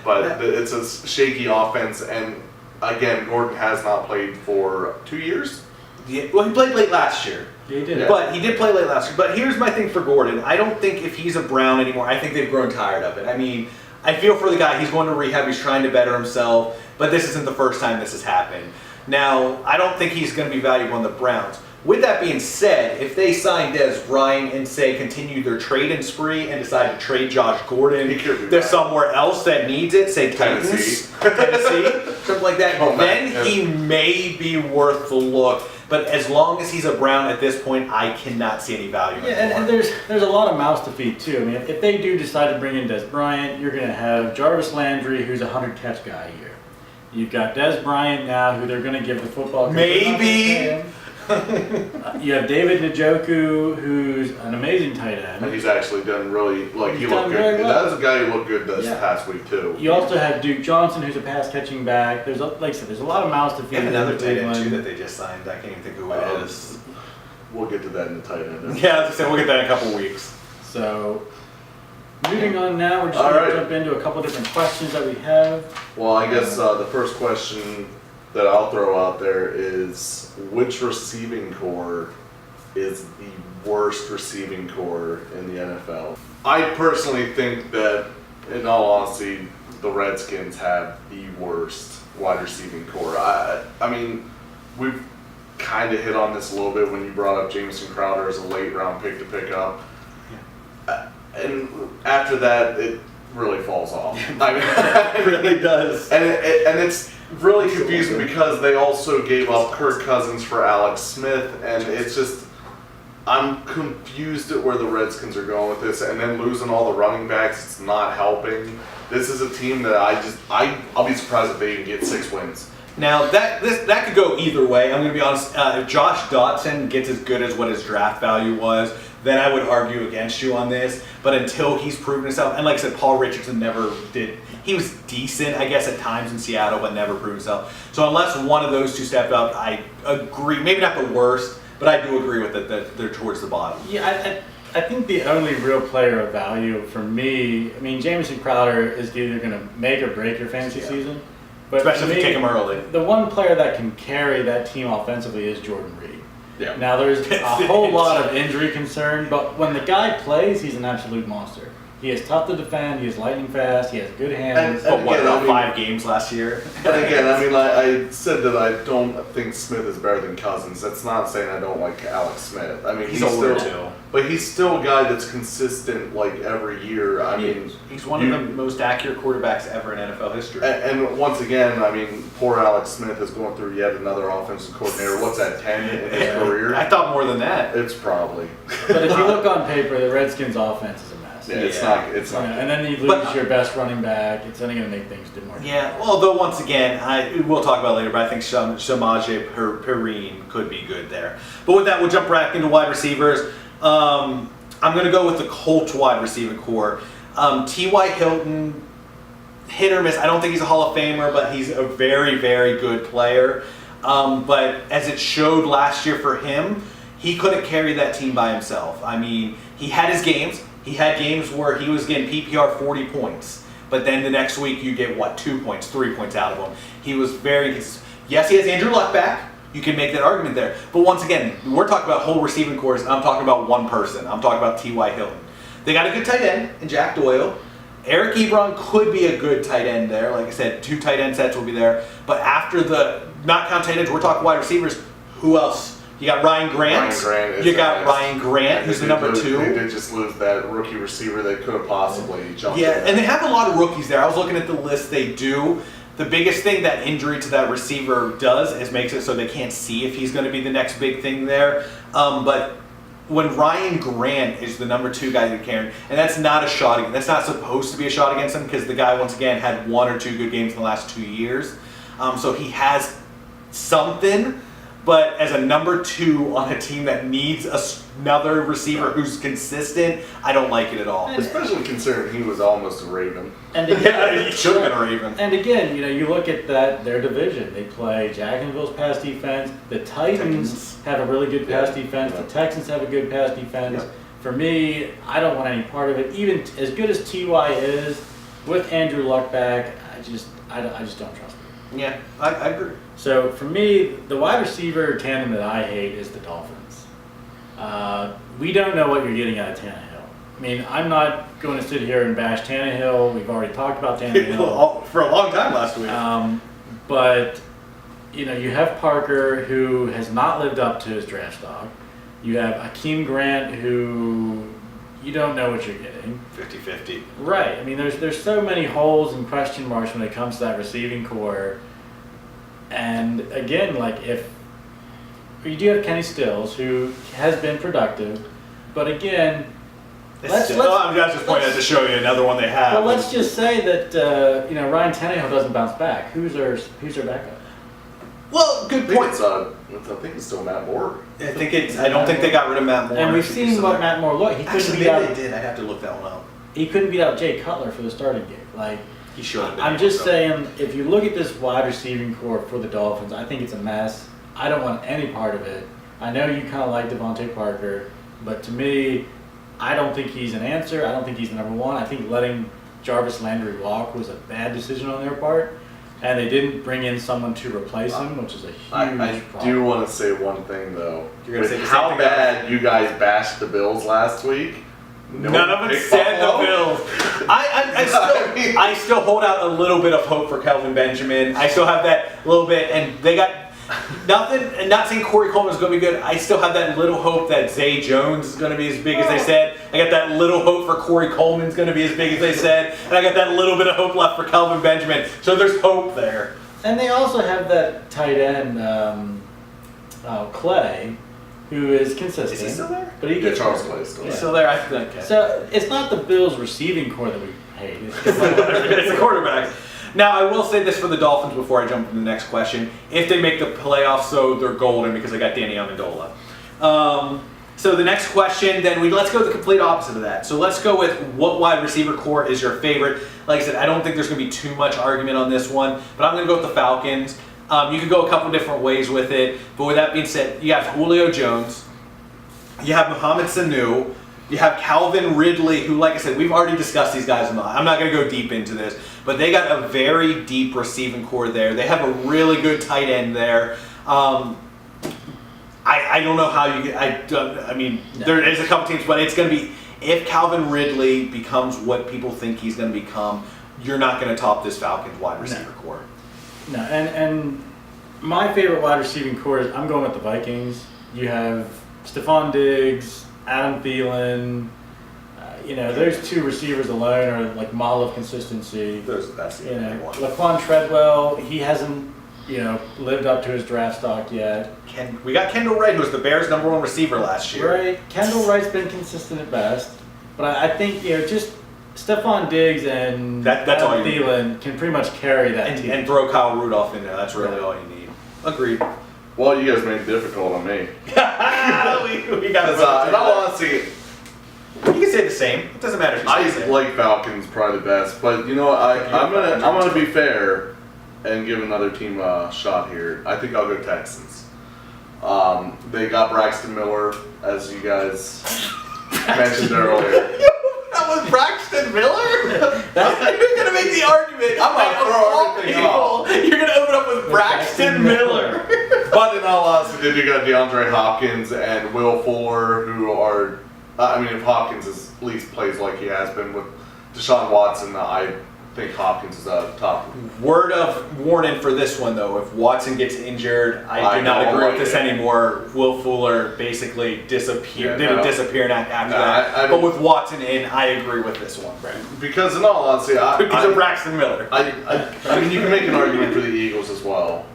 But it's a shaky offense, and again, Gordon has not played for 2 years. Yeah, well, he played late last year. He did. Yeah. But he did play late last year. But here's my thing for Gordon. I don't think if he's a Brown anymore, I think they've grown tired of it. I mean, I feel for the guy. He's going to rehab. He's trying to better himself. But this isn't the first time this has happened. Now, I don't think he's going to be valuable on the Browns. With that being said, if they sign Des Bryant and say continue their trading spree and decide to trade Josh Gordon, He could do there's that. somewhere else that needs it, say Tennessee. Tennessee, something like that, Oh, then man. he may be worth the look. But as long as he's a Brown at this point, I cannot see any value Yeah, anymore. and there's a lot of mouths to feed too. I mean, if they do decide to bring in Des Bryant, you're going to have Jarvis Landry, who's a 100-catch guy a year. You've got Des Bryant now, who they're going to give the football. 'cause they're not gonna Maybe. pay him. You have David Njoku, who's an amazing tight And end. he's actually done really, he He's looked done good. very well. That was a guy who looked good this Yeah. past week, too. You also have Duke Johnson, who's a pass-catching back. Like I said, there's a lot of mouths to feed. They have another in tight end too Cleveland. that they just signed. I can't even think of who it is. We'll get to that in the tight end. Yeah, as I said, we'll get that in a couple weeks. So, moving on now, we're just All going right. to jump into a couple different questions that we have. Well, I guess the first question that I'll throw out there is, which receiving core is the worst receiving core in the NFL? I personally think that, in all honesty, the Redskins have the worst wide receiving core. I mean, we've kind of hit on this a little bit when you brought up Jamison Crowder as a late round pick to pick up. And after that, it really falls off. I mean, It really does. and it's really confusing because they also gave up Kirk Cousins for Alex Smith, and it's just, I'm confused at where the Redskins are going with this, and then losing all the running backs, it's not helping. This is a team that I'll be surprised if they even get 6 wins. Now that could go either way. I'm going to be honest. If Josh Dotson gets as good as what his draft value was, then I would argue against you on this. But until he's proven himself, and like I said, Paul Richardson never did. He was decent, I guess, at times in Seattle, but never proved himself. So unless one of those two stepped up, I agree. Maybe not the worst, but I do agree with it that they're towards the bottom. Yeah, I think the only real player of value for me, I mean, Jamison Crowder is either going to make or break your fantasy season. But Especially to if you me, take him early. The one player that can carry that team offensively is Jordan Reed. Yeah. Now, there's a whole lot of injury concern, but when the guy plays, he's an absolute monster. He is tough to defend, he is lightning fast, he has good hands. And What, again, about I mean- 5 games last year? And again, I mean, I said that I don't think Smith is better than Cousins. That's not saying I don't like Alex Smith. I mean, He's older, still, too. but he's still a guy that's consistent like every year. I mean, He's one of the most accurate quarterbacks ever in NFL history. and once again, I mean, poor Alex Smith is going through yet another offensive coordinator. What's that, 10 in his career? I thought more than that. It's probably. But if you look on paper, the Redskins' offense is a mess. mess. Yeah, it's Yeah. not. It's not. And then you lose But- your best running back. It's only going to make things more. Yeah, although once again, we'll talk about it later, but I think Samaje Perrine could be good there. But with that, we'll jump back into wide receivers. I'm going to go with the Colts wide receiver core. T.Y. Hilton, hit or miss. I don't think he's a Hall of Famer, but he's a very, very good player. But as it showed last year for him, he couldn't carry that team by himself. I mean, he had his games. He had games where he was getting PPR 40 points. But then the next week you get, 2 points, 3 points out of him. He was very consistent. Yes, he has Andrew Luck back. You can make that argument there. But once again, we're talking about whole receiving cores. I'm talking about one person. I'm talking about T.Y. Hilton. They got a good tight end in Jack Doyle. Eric Ebron could be a good tight end there. Like I said, 2 tight end sets will be there. But after not count tight ends, we're talking wide receivers. Who else? You got Ryan Grant. You got Ryan Grant, who's the number 2. They did just lose that rookie receiver that could have possibly jumped. Yeah, in and they have a lot of rookies there. I was looking at the list they do. The biggest thing that injury to that receiver does is makes it so they can't see if he's going to be the next big thing there. But when Ryan Grant is the number 2 guy you're carrying, and that's not a shot, that's not supposed to be a shot against him because the guy, once again, had 1 or 2 good games in the last 2 years. So he has something. But as a number 2 on a team that needs another receiver who's consistent, I don't like it at all. Especially considering he was almost a Raven. And Yeah, again, he should have been a Raven. and again, you look at their division. They play Jacksonville's pass defense. The Titans have a really good pass defense. Yeah. The Texans have a good pass defense. Yeah. For me, I don't want any part of it. Even as good as Ty is, with Andrew Luck back, I just don't trust him. Yeah, I agree. So for me, the wide receiver tandem that I hate is the Dolphins. We don't know what you're getting out of Tannehill. I mean, I'm not going to sit here and bash Tannehill. We've already talked about Tannehill. For a long time last week. But you have Parker, who has not lived up to his draft stock. You have Akeem Grant, who you don't know what you're getting. 50-50. Right. I mean, there's so many holes and question marks when it comes to that receiving core. And again, if you do have Kenny Stills, who has been productive, but again, I'm just pointing out to show you another one they have. well, let's just say that Ryan Tannehill doesn't bounce back. Who's their backup? Well, good I point. think it's still Matt Moore. I don't think they got rid of Matt Moore. And we've seen what Matt Moore looked. He couldn't Actually, beat maybe out. they did. I have to look that one up. He couldn't beat out Jay Cutler for the starting gig. He should have been. I'm able just to. saying, if you look at this wide receiving core for the Dolphins, I think it's a mess. I don't want any part of it. I know you kind of like Devontae Parker, but to me, I don't think he's an answer. I don't think he's the number 1. I think letting Jarvis Landry walk was a bad decision on their part, and they didn't bring in someone to replace him, which is a huge I problem. do want to say one thing though. You're gonna With say the same how thing bad you guys bashed the Bills last week, no None one of it picked said the Buffalo. Bills. I still hold out a little bit of hope for Kelvin Benjamin. I still have that little bit, and they got nothing. And not saying Corey Coleman is going to be good. I still have that little hope that Zay Jones is going to be as big as they said. I got that little hope for Corey Coleman is going to be as big as they said, and I got that little bit of hope left for Kelvin Benjamin. So there's hope there. And they also have that tight end, Clay, who is consistent. Is he still there? But he Yeah, gets Charles hurt. Clay still Yeah. So there, I think. Okay. So it's not the Bills receiving core that we hate. It's It's the quarterback. Now, I will say this for the Dolphins before I jump to the next question. If they make the playoffs, so they're golden because they got Danny Amendola. So the next question, then let's go the complete opposite of that. So let's go with what wide receiver core is your favorite. Like I said, I don't think there's going to be too much argument on this one, but I'm going to go with the Falcons. You could go a couple different ways with it, but with that being said, you have Julio Jones, you have Mohamed Sanu, you have Calvin Ridley, who, like I said, we've already discussed these guys. I'm not going to go deep into this, but they got a very deep receiving core there. They have a really good tight end there. I don't know how you get. There is a couple teams, but it's going to be, if Calvin Ridley becomes what people think he's going to become, you're not going to top this Falcons wide receiver core. No, and my favorite wide receiving core is, I'm going with the Vikings. You have Stephon Diggs, Adam Thielen. Those 2 receivers alone are like model of consistency. That's the only one. Laquan Treadwell, he hasn't lived up to his draft stock yet. We got Kendall Wright, who was the Bears' #1 receiver last year. Right, Kendall Wright's been consistent at best. But I think, just Stephon Diggs and That's all Adam you need. Thielen can pretty much carry that team. And throw Kyle Rudolph in there. That's really all you need. Agreed. Well, you guys made it difficult on me. we got Because in all honesty, you can say the same. It doesn't matter if you say I the same. like Falcons probably the best, but you know what? I'm gonna be fair and give another team a shot here. I think I'll go Texans. They got Braxton Miller, as you guys mentioned earlier. That was Braxton Miller? You're gonna make the argument. I'm gonna of throw all everything people, you're gonna open up with Braxton Miller. But in all honesty, they do got DeAndre Hopkins and Will Fuller, who are. If Hopkins at least plays like he has been with Deshaun Watson, I think Hopkins is a top. Word of warning for this one though: if Watson gets injured, I do not agree with this anymore. Will Fuller basically disappeared. Didn't disappear after that. But with Watson in, I agree with this one. Right. Because in all honesty, Because of Braxton Miller. you can make an argument for the Eagles as well.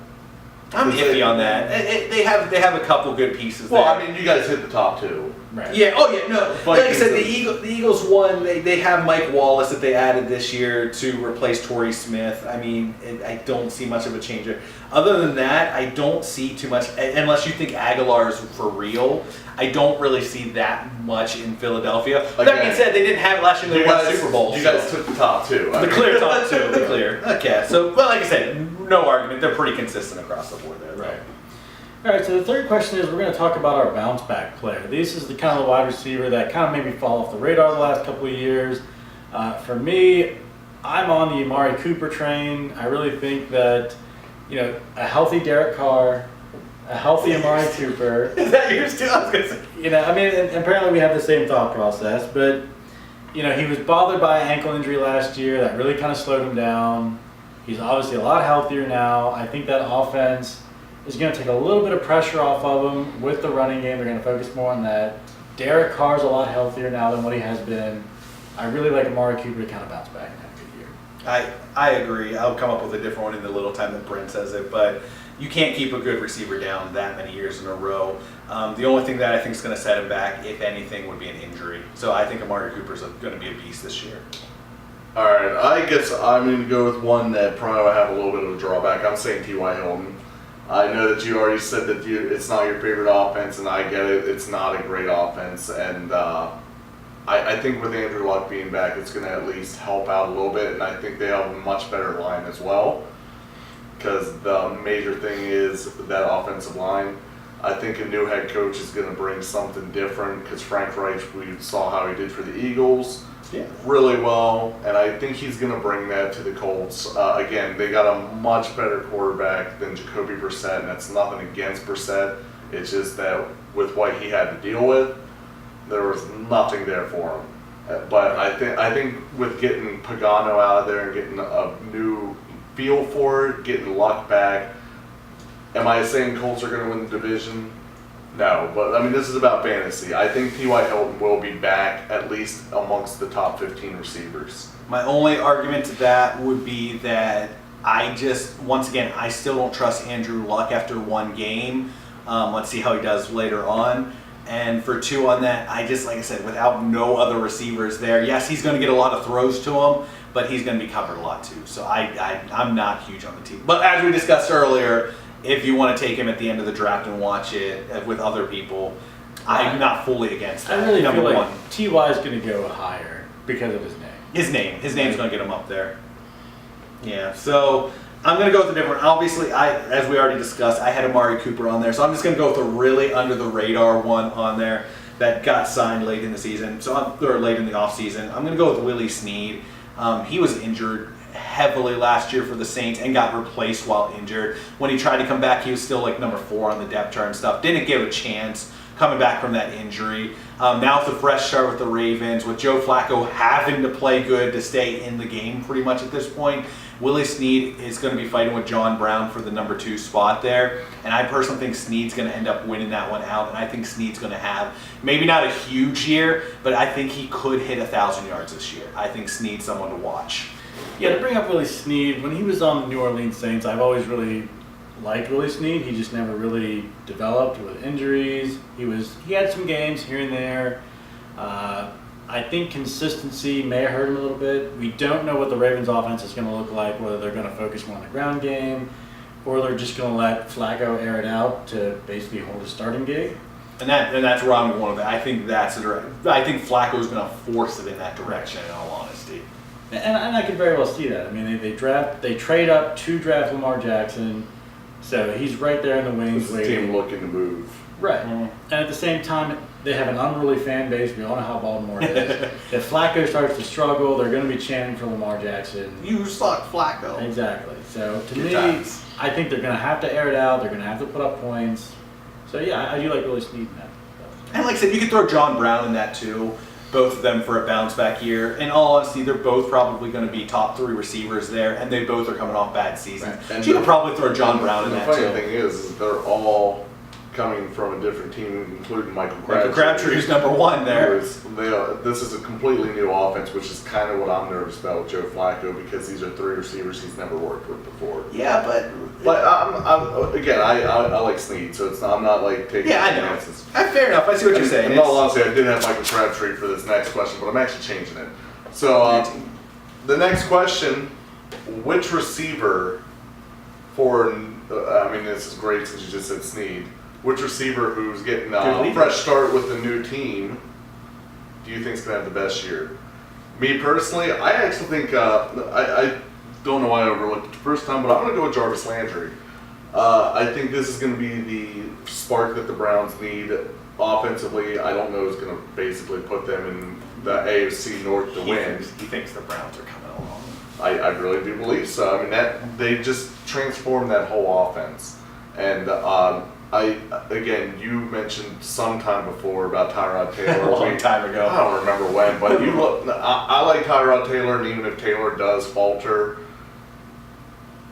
I'm iffy on that. They have a couple good pieces. Well, there. you guys hit the top two. Right. Yeah. Oh, yeah. No. Like I said, Vikings the Eagles won. They have Mike Wallace that they added this year to replace Torrey Smith. I don't see much of a change there. Other than that, I don't see too much. Unless you think Aguilar's for real, I don't really see that much in Philadelphia. But that being said, they didn't have it last year. They won the Super Bowl. You guys took the top two. The clear top two. The clear. Okay. So, well, like I said, no argument. They're pretty consistent across the board there. Right. All right, so the third question is we're going to talk about our bounce back player. This is the kind of wide receiver that kind of made me fall off the radar the last couple of years. For me, I'm on the Amari Cooper train. I really think that, a healthy Derek Carr, a healthy Amari Cooper. Is that yours too? I was going to say. And apparently we have the same thought process, but, he was bothered by an ankle injury last year that really kind of slowed him down. He's obviously a lot healthier now. I think that offense is going to take a little bit of pressure off of him with the running game. They're going to focus more on that. Derek Carr's a lot healthier now than what he has been. I really like Amari Cooper to kind of bounce back and have a good year. I agree. I'll come up with a different one in the little time that Brent says it, but you can't keep a good receiver down that many years in a row. The only thing that I think is going to set him back, if anything, would be an injury. So I think Amari Cooper's going to be a beast this year. All right, I guess I'm going to go with one that probably will have a little bit of a drawback. I'm saying T.Y. Hilton. I know that you already said that it's not your favorite offense, and I get it. It's not a great offense, and I think with Andrew Luck being back, it's going to at least help out a little bit, and I think they have a much better line as well, because the major thing is that offensive line. I think a new head coach is going to bring something different, because Frank Reich, we saw how he did for the Eagles. Yeah. Really well, and I think he's going to bring that to the Colts. Again, they got a much better quarterback than Jacoby Brissett, and that's nothing against Brissett. It's just that with what he had to deal with, there was nothing there for him. But I think with getting Pagano out of there and getting a new feel for it, getting Luck back, am I saying Colts are going to win the division? No, but this is about fantasy. I think T.Y. Hilton will be back at least amongst the top 15 receivers. My only argument to that would be that once again, I still don't trust Andrew Luck after one game. Let's see how he does later on. And for two on that, like I said, without no other receivers there, yes, he's going to get a lot of throws to him, but he's going to be covered a lot too. So I'm not huge on the team. But as we discussed earlier, if you want to take him at the end of the draft and watch it with other people, I'm not fully against that. I really Number feel one. like T.Y. is going to go higher because of his name. His name's going to get him up there. Yeah, so I'm going to go with a different. Obviously, as we already discussed, I had Amari Cooper on there, so I'm just going to go with a really under the radar one on there that got signed late in the season, or late in the offseason. I'm going to go with Willie Snead. He was injured heavily last year for the Saints and got replaced while injured. When he tried to come back, he was still like number 4 on the depth chart and stuff. Didn't give a chance coming back from that injury. Now it's a fresh start with the Ravens, with Joe Flacco having to play good to stay in the game pretty much at this point. Willie Snead is going to be fighting with John Brown for the number 2 spot there. And I personally think Snead's going to end up winning that one out. And I think Snead's going to have maybe not a huge year, but I think he could hit 1,000 yards this year. I think Snead's someone to watch. Yeah, to bring up Willie Snead, when he was on the New Orleans Saints, I've always really liked Willie Snead. He just never really developed with injuries. He had some games here and there. I think consistency may hurt him a little bit. We don't know what the Ravens offense is going to look like, whether they're going to focus more on the ground game or they're just going to let Flacco air it out to basically hold his starting gig. And that's where I'm going with it. I think that's the direct. I think Flacco's going to force it in that direction. In all honesty, and I could very well see that. I mean, they trade up to draft Lamar Jackson, so he's right there in the wings This is a waiting. team looking to move. Right. And at the same time, they have an unruly fan base. We all know how Baltimore is. If Flacco starts to struggle, they're going to be chanting for Lamar Jackson. you suck, Flacco. Exactly. So to Good me, times. I think they're going to have to air it out. They're going to have to put up points. So yeah, I do like Willie Snead in that. And like I said, you could throw John Brown in that too. Both of them for a bounce back year. In all honesty, they're both probably going to be top 3 receivers there, and they both are coming off bad seasons. Right. And So you could probably throw John Brown in The that funny too. thing is they're all coming from a different team, including Michael Crabtree. Michael Crabtree, who's number 1 there. This is a completely new offense, which is kind of what I'm nervous about with Joe Flacco because these are 3 receivers he's never worked with before. Yeah, but Again, I like Snead, so I'm not like taking yeah, I know. chances. Fair enough. I see what you're saying. In all honesty, I did have Michael Crabtree for this next question, but I'm actually changing it. So the next question: which receiver I mean, this is great since you just said Snead. Which receiver who's getting a fresh start with the new team do you think is going to have the best year? Me personally, I actually think I don't know why I overlooked it the first time, but I'm going to go with Jarvis Landry. I think this is going to be the spark that the Browns need offensively. I don't know who's going to basically put them in the AFC North to win. He thinks the Browns are coming along. I really do believe so. I mean, that they just transformed that whole offense. And again, you mentioned sometime before about Tyrod Taylor. A long time ago. I don't remember when, but I like Tyrod Taylor, and even if Taylor does falter,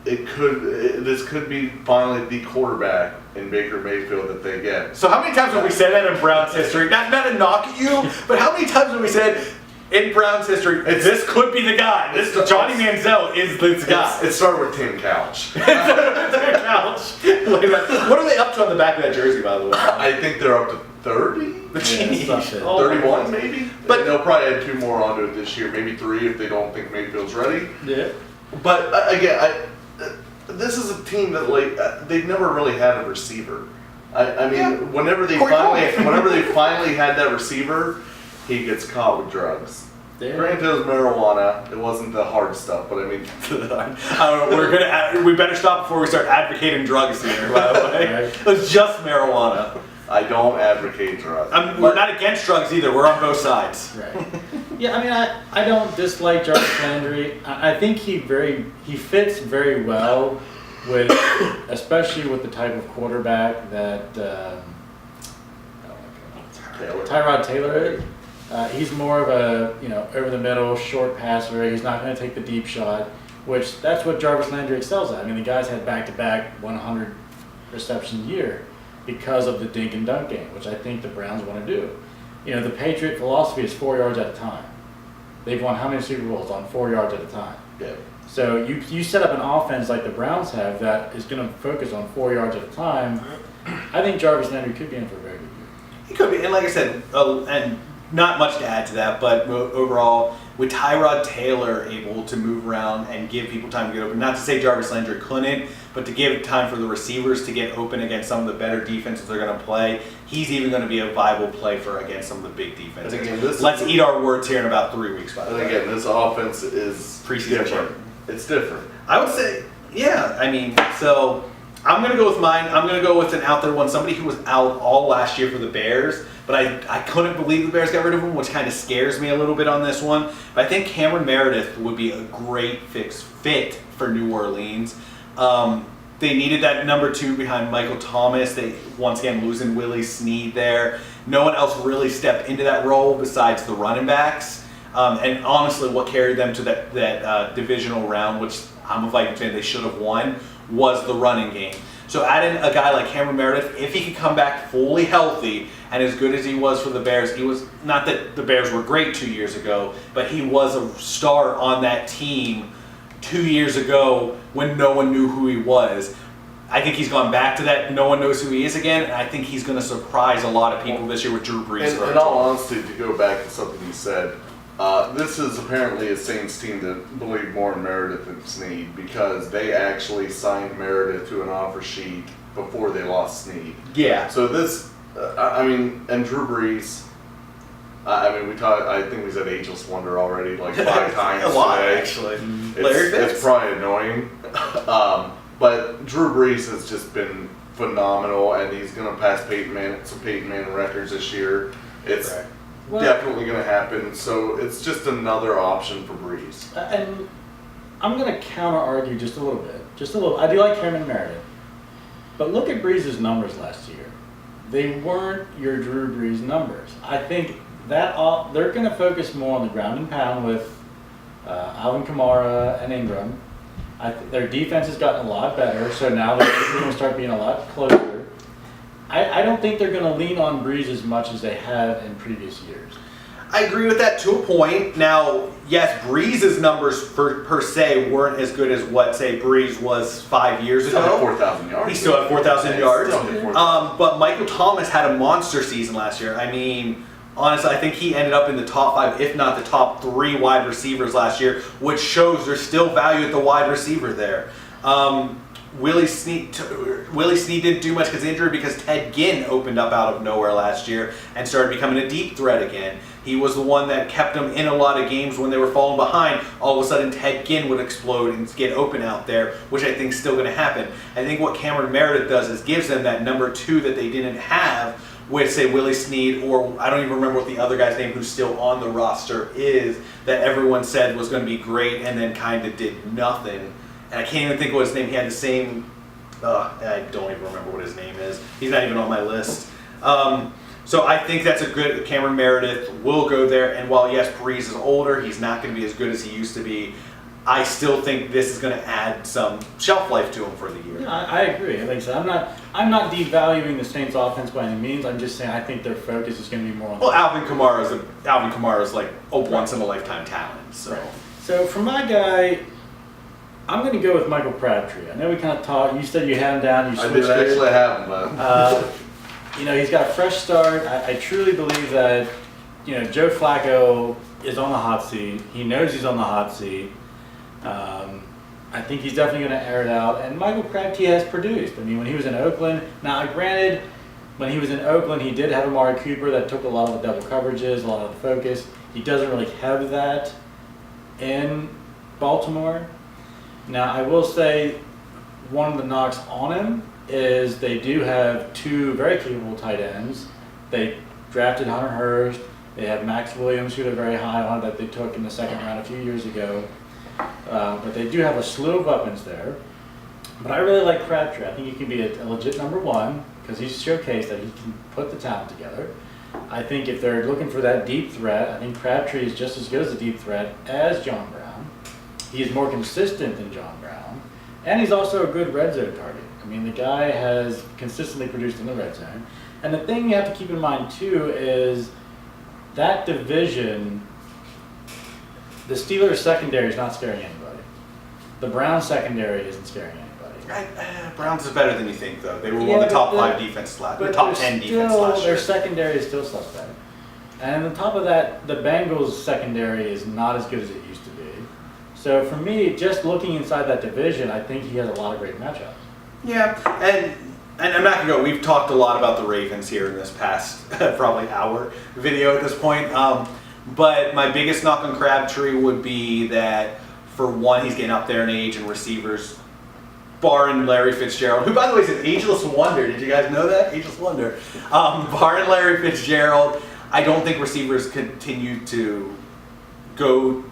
this could be finally the quarterback in Baker Mayfield that they get. So how many times have we said that in Browns history? Not to knock at you, but how many times have we said in Browns history, this could be the guy. Johnny Manziel is this guy. It started with Tim Couch. Couch. What are they up to on the back of that jersey, by the way? I think they're up to 30? Jeez. something. Oh, 31 maybe? But- But they'll probably add 2 more onto it this year, maybe 3 if they don't think Mayfield's ready. Yeah. But again, this is a team that they've never really had a receiver. I mean, Yeah. whenever they Corey finally had that receiver, he gets caught with drugs. Yeah. Granted, it was marijuana. It wasn't the hard stuff, but I mean, I don't know, we better stop before we start advocating drugs here, by the way. Right. It's just marijuana. I don't advocate drugs. We're not against drugs either. We're on both sides. Right. Yeah, I mean, I don't dislike Jarvis Landry. I think he fits very well with, especially with the type of quarterback that Tyrod Taylor is. He's more of a over the middle short passer. He's not going to take the deep shot, which that's what Jarvis Landry excels at. I mean, the guy's had back-to-back 100 reception year because of the dink and dunk game, which I think the Browns want to do. The Patriot philosophy is 4 yards at a time. They've won how many Super Bowls on 4 yards at a time? Yeah. So you set up an offense like the Browns have that is going to focus on 4 yards at a time. I think Jarvis Landry could be in for a very good year. He could be, and like I said, and not much to add to that, but overall, with Tyrod Taylor able to move around and give people time to get open, not to say Jarvis Landry couldn't, but to give time for the receivers to get open against some of the better defenses they're going to play, he's even going to be a viable play for against some of the big defenses. And again, Let's eat our words here in about 3 weeks, by the And way. again, this offense is Preseason different. champ. It's different. I would say, yeah, I mean, so I'm going to go with mine. I'm going to go with an out there one, somebody who was out all last year for the Bears, but I couldn't believe the Bears got rid of him, which kind of scares me a little bit on this one. But I think Cameron Meredith would be a great fit for New Orleans. They needed that number 2 behind Michael Thomas. They, once again, losing Willie Snead there. No one else really stepped into that role besides the running backs. And honestly, what carried them to that divisional round, which I'm a Vikings fan, they should have won, was the running game. So adding a guy like Cameron Meredith, if he could come back fully healthy and as good as he was for the Bears, he was, not that the Bears were great 2 years ago, but he was a star on that team 2 years ago when no one knew who he was. I think he's gone back to that. No one knows who he is again, and I think he's going to surprise a lot of people this year with Drew Brees. In all honesty, to go back to something you said, this is apparently a Saints team that believed more in Meredith than Snead because they actually signed Meredith to an offer sheet before they lost Snead. Yeah. So this, and Drew Brees. I think we said ageless wonder already like 5 times a lot, today. actually. Larry Fitz. It's probably annoying. But Drew Brees has just been phenomenal, and he's going to pass some Peyton Manning records this year. It's definitely going to happen. So it's just another option for Brees. And I'm going to counter argue just a little bit. I do like Cameron Meredith. But look at Brees' numbers last year. They weren't your Drew Brees numbers. I think that they're going to focus more on the ground and pound with Alvin Kamara and Ingram. Their defense has gotten a lot better, so now they're going to start being a lot closer. I don't think they're going to lean on Brees as much as they have in previous years. I agree with that to a point. Now, yes, Brees' numbers per se weren't as good as what, say, Brees was 5 years Still had ago. 4,000 yards. He still had 4,000 yards. Still had 4,000. But Michael Thomas had a monster season last year. I mean, honestly, I think he ended up in the top 5, if not the top 3 wide receivers last year, which shows there's still value at the wide receiver there. Willie Snead didn't do much because of injury because Ted Ginn opened up out of nowhere last year and started becoming a deep threat again. He was the one that kept them in a lot of games when they were falling behind. All of a sudden, Ted Ginn would explode and get open out there, which I think is still going to happen. I think what Cameron Meredith does is gives them that number 2 that they didn't have with, say, Willie Snead, or I don't even remember what the other guy's name who's still on the roster is, that everyone said was going to be great and then kind of did nothing. And I can't even think of what his name. He had the same. I don't even remember what his name is. He's not even on my list. So I think that's a good. Cameron Meredith will go there. And while yes, Brees is older, he's not going to be as good as he used to be. I still think this is going to add some shelf life to him for the year. Yeah, I agree. Like I said, I'm not devaluing the Saints' offense by any means. I'm just saying I think their focus is going to be more on. Well, Alvin Kamara is like a once in a lifetime talent. So. Right. So for my guy, I'm going to go with Michael Crabtree. I know we kind of talked. You said you had him down. You I switched did actually have him, but he's got a fresh start. I truly believe that Joe Flacco is on the hot seat. He knows he's on the hot seat. I think he's definitely going to air it out. And Michael Crabtree has produced. I mean, when he was in Oakland, now granted, when he was in Oakland, he did have Amari Cooper that took a lot of the double coverages, a lot of the focus. He doesn't really have that in Baltimore. Now, I will say one of the knocks on him is they do have 2 very capable tight ends. They drafted Hunter Hurst. They have Max Williams, who they're very high on, that they took in the second round a few years ago. But they do have a slew of weapons there. But I really like Crabtree. I think he can be a legit number 1 because he's showcased that he can put the talent together. I think if they're looking for that deep threat, I think Crabtree is just as good as a deep threat as John Brown. He is more consistent than John Brown. And he's also a good red zone target. I mean, the guy has consistently produced in the red zone. And the thing you have to keep in mind, too, is that division, the Steelers secondary is not scaring anybody. The Browns secondary isn't scaring anybody. Browns is better than you think, though. They were one of the top 5 defense last year. The top 10 defense last year. Their secondary is still suspect. And on top of that, the Bengals secondary is not as good as it used to be. So for me, just looking inside that division, I think he has a lot of great matchups. Yeah, and I'm not going to go. We've talked a lot about the Ravens here in this past probably hour video at this point. But my biggest knock on Crabtree would be that, for one, he's getting up there in age and receivers, barring Larry Fitzgerald, who, by the way, is an ageless wonder. Did you guys know that? Ageless wonder. Barring Larry Fitzgerald, I don't think receivers continue to go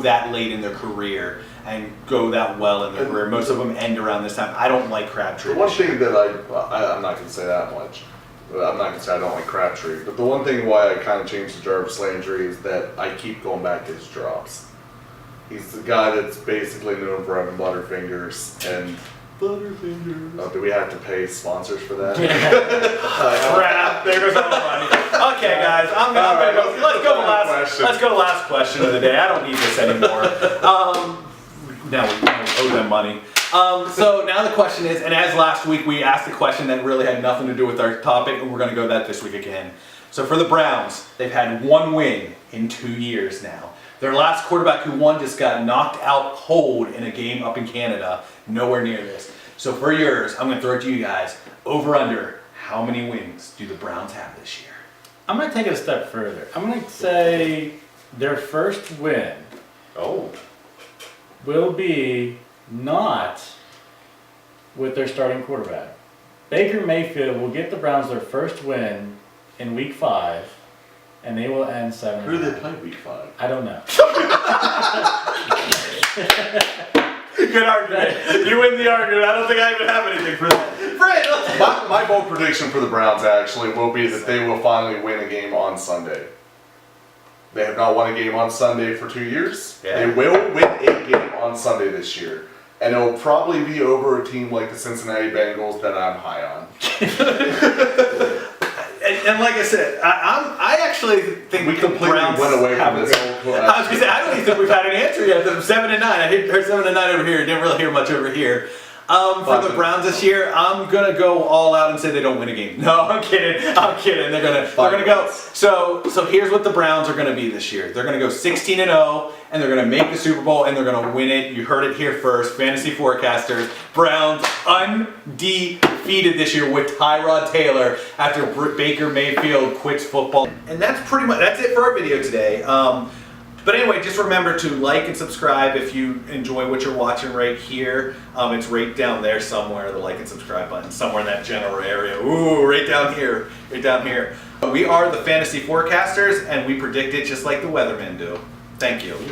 that late in their career and go that well in their career. Most of them end around this time. I don't like Crabtree. The one thing that I'm not going to say that much. I'm not going to say I don't like Crabtree, but the one thing why I kind of changed to Jarvis Landry is that I keep going back to his drops. He's the guy that's basically known for having butterfingers and Butterfingers. Oh, do we have to pay sponsors for that? Crap! There goes all the money. Okay, guys, I'm gonna go. Let's go to last question of the day. I don't need this anymore. Now we owe them money. So now the question is, and as last week we asked a question that really had nothing to do with our topic, and we're going to go that this week again. So for the Browns, they've had one win in 2 years now. Their last quarterback who won just got knocked out cold in a game up in Canada. Nowhere near this. So for yours, I'm going to throw it to you guys. Over under, how many wins do the Browns have this year? I'm going to take it a step further. I'm going to say their first win Oh. will be not with their starting quarterback. Baker Mayfield will get the Browns their first win in week 5, and they will end 7-9. Who do they play week 5? I don't know. Good argument. You win the argument. I don't think I even have anything for that. Fred, My bold prediction for the Browns actually will be that they will finally win a game on Sunday. They have not won a game on Sunday for 2 years. Yeah. They will win a game on Sunday this year. And it'll probably be over a team like the Cincinnati Bengals that I'm high on. and like I said, I actually think We the completely Browns went away have from this it. whole I was gonna say I don't even think we've had an answer yet. The 7-9. I heard 7-9 over here. Didn't really hear much over here. For the Browns this year, I'm gonna go all out and say they don't win a game. No, I'm kidding. They're gonna go. So here's what the Browns are gonna be this year. They're gonna go 16-0, and they're gonna make the Super Bowl, and they're gonna win it. You heard it here first. Fantasy forecasters. Browns undefeated this year with Tyrod Taylor after Baker Mayfield quits football. And that's it for our video today. But anyway, just remember to like and subscribe if you enjoy what you're watching right here. It's right down there somewhere, the like and subscribe button, somewhere in that general area. Ooh, right down here, right down here. We are the Fantasy Forecasters, and we predict it just like the weathermen do. Thank you.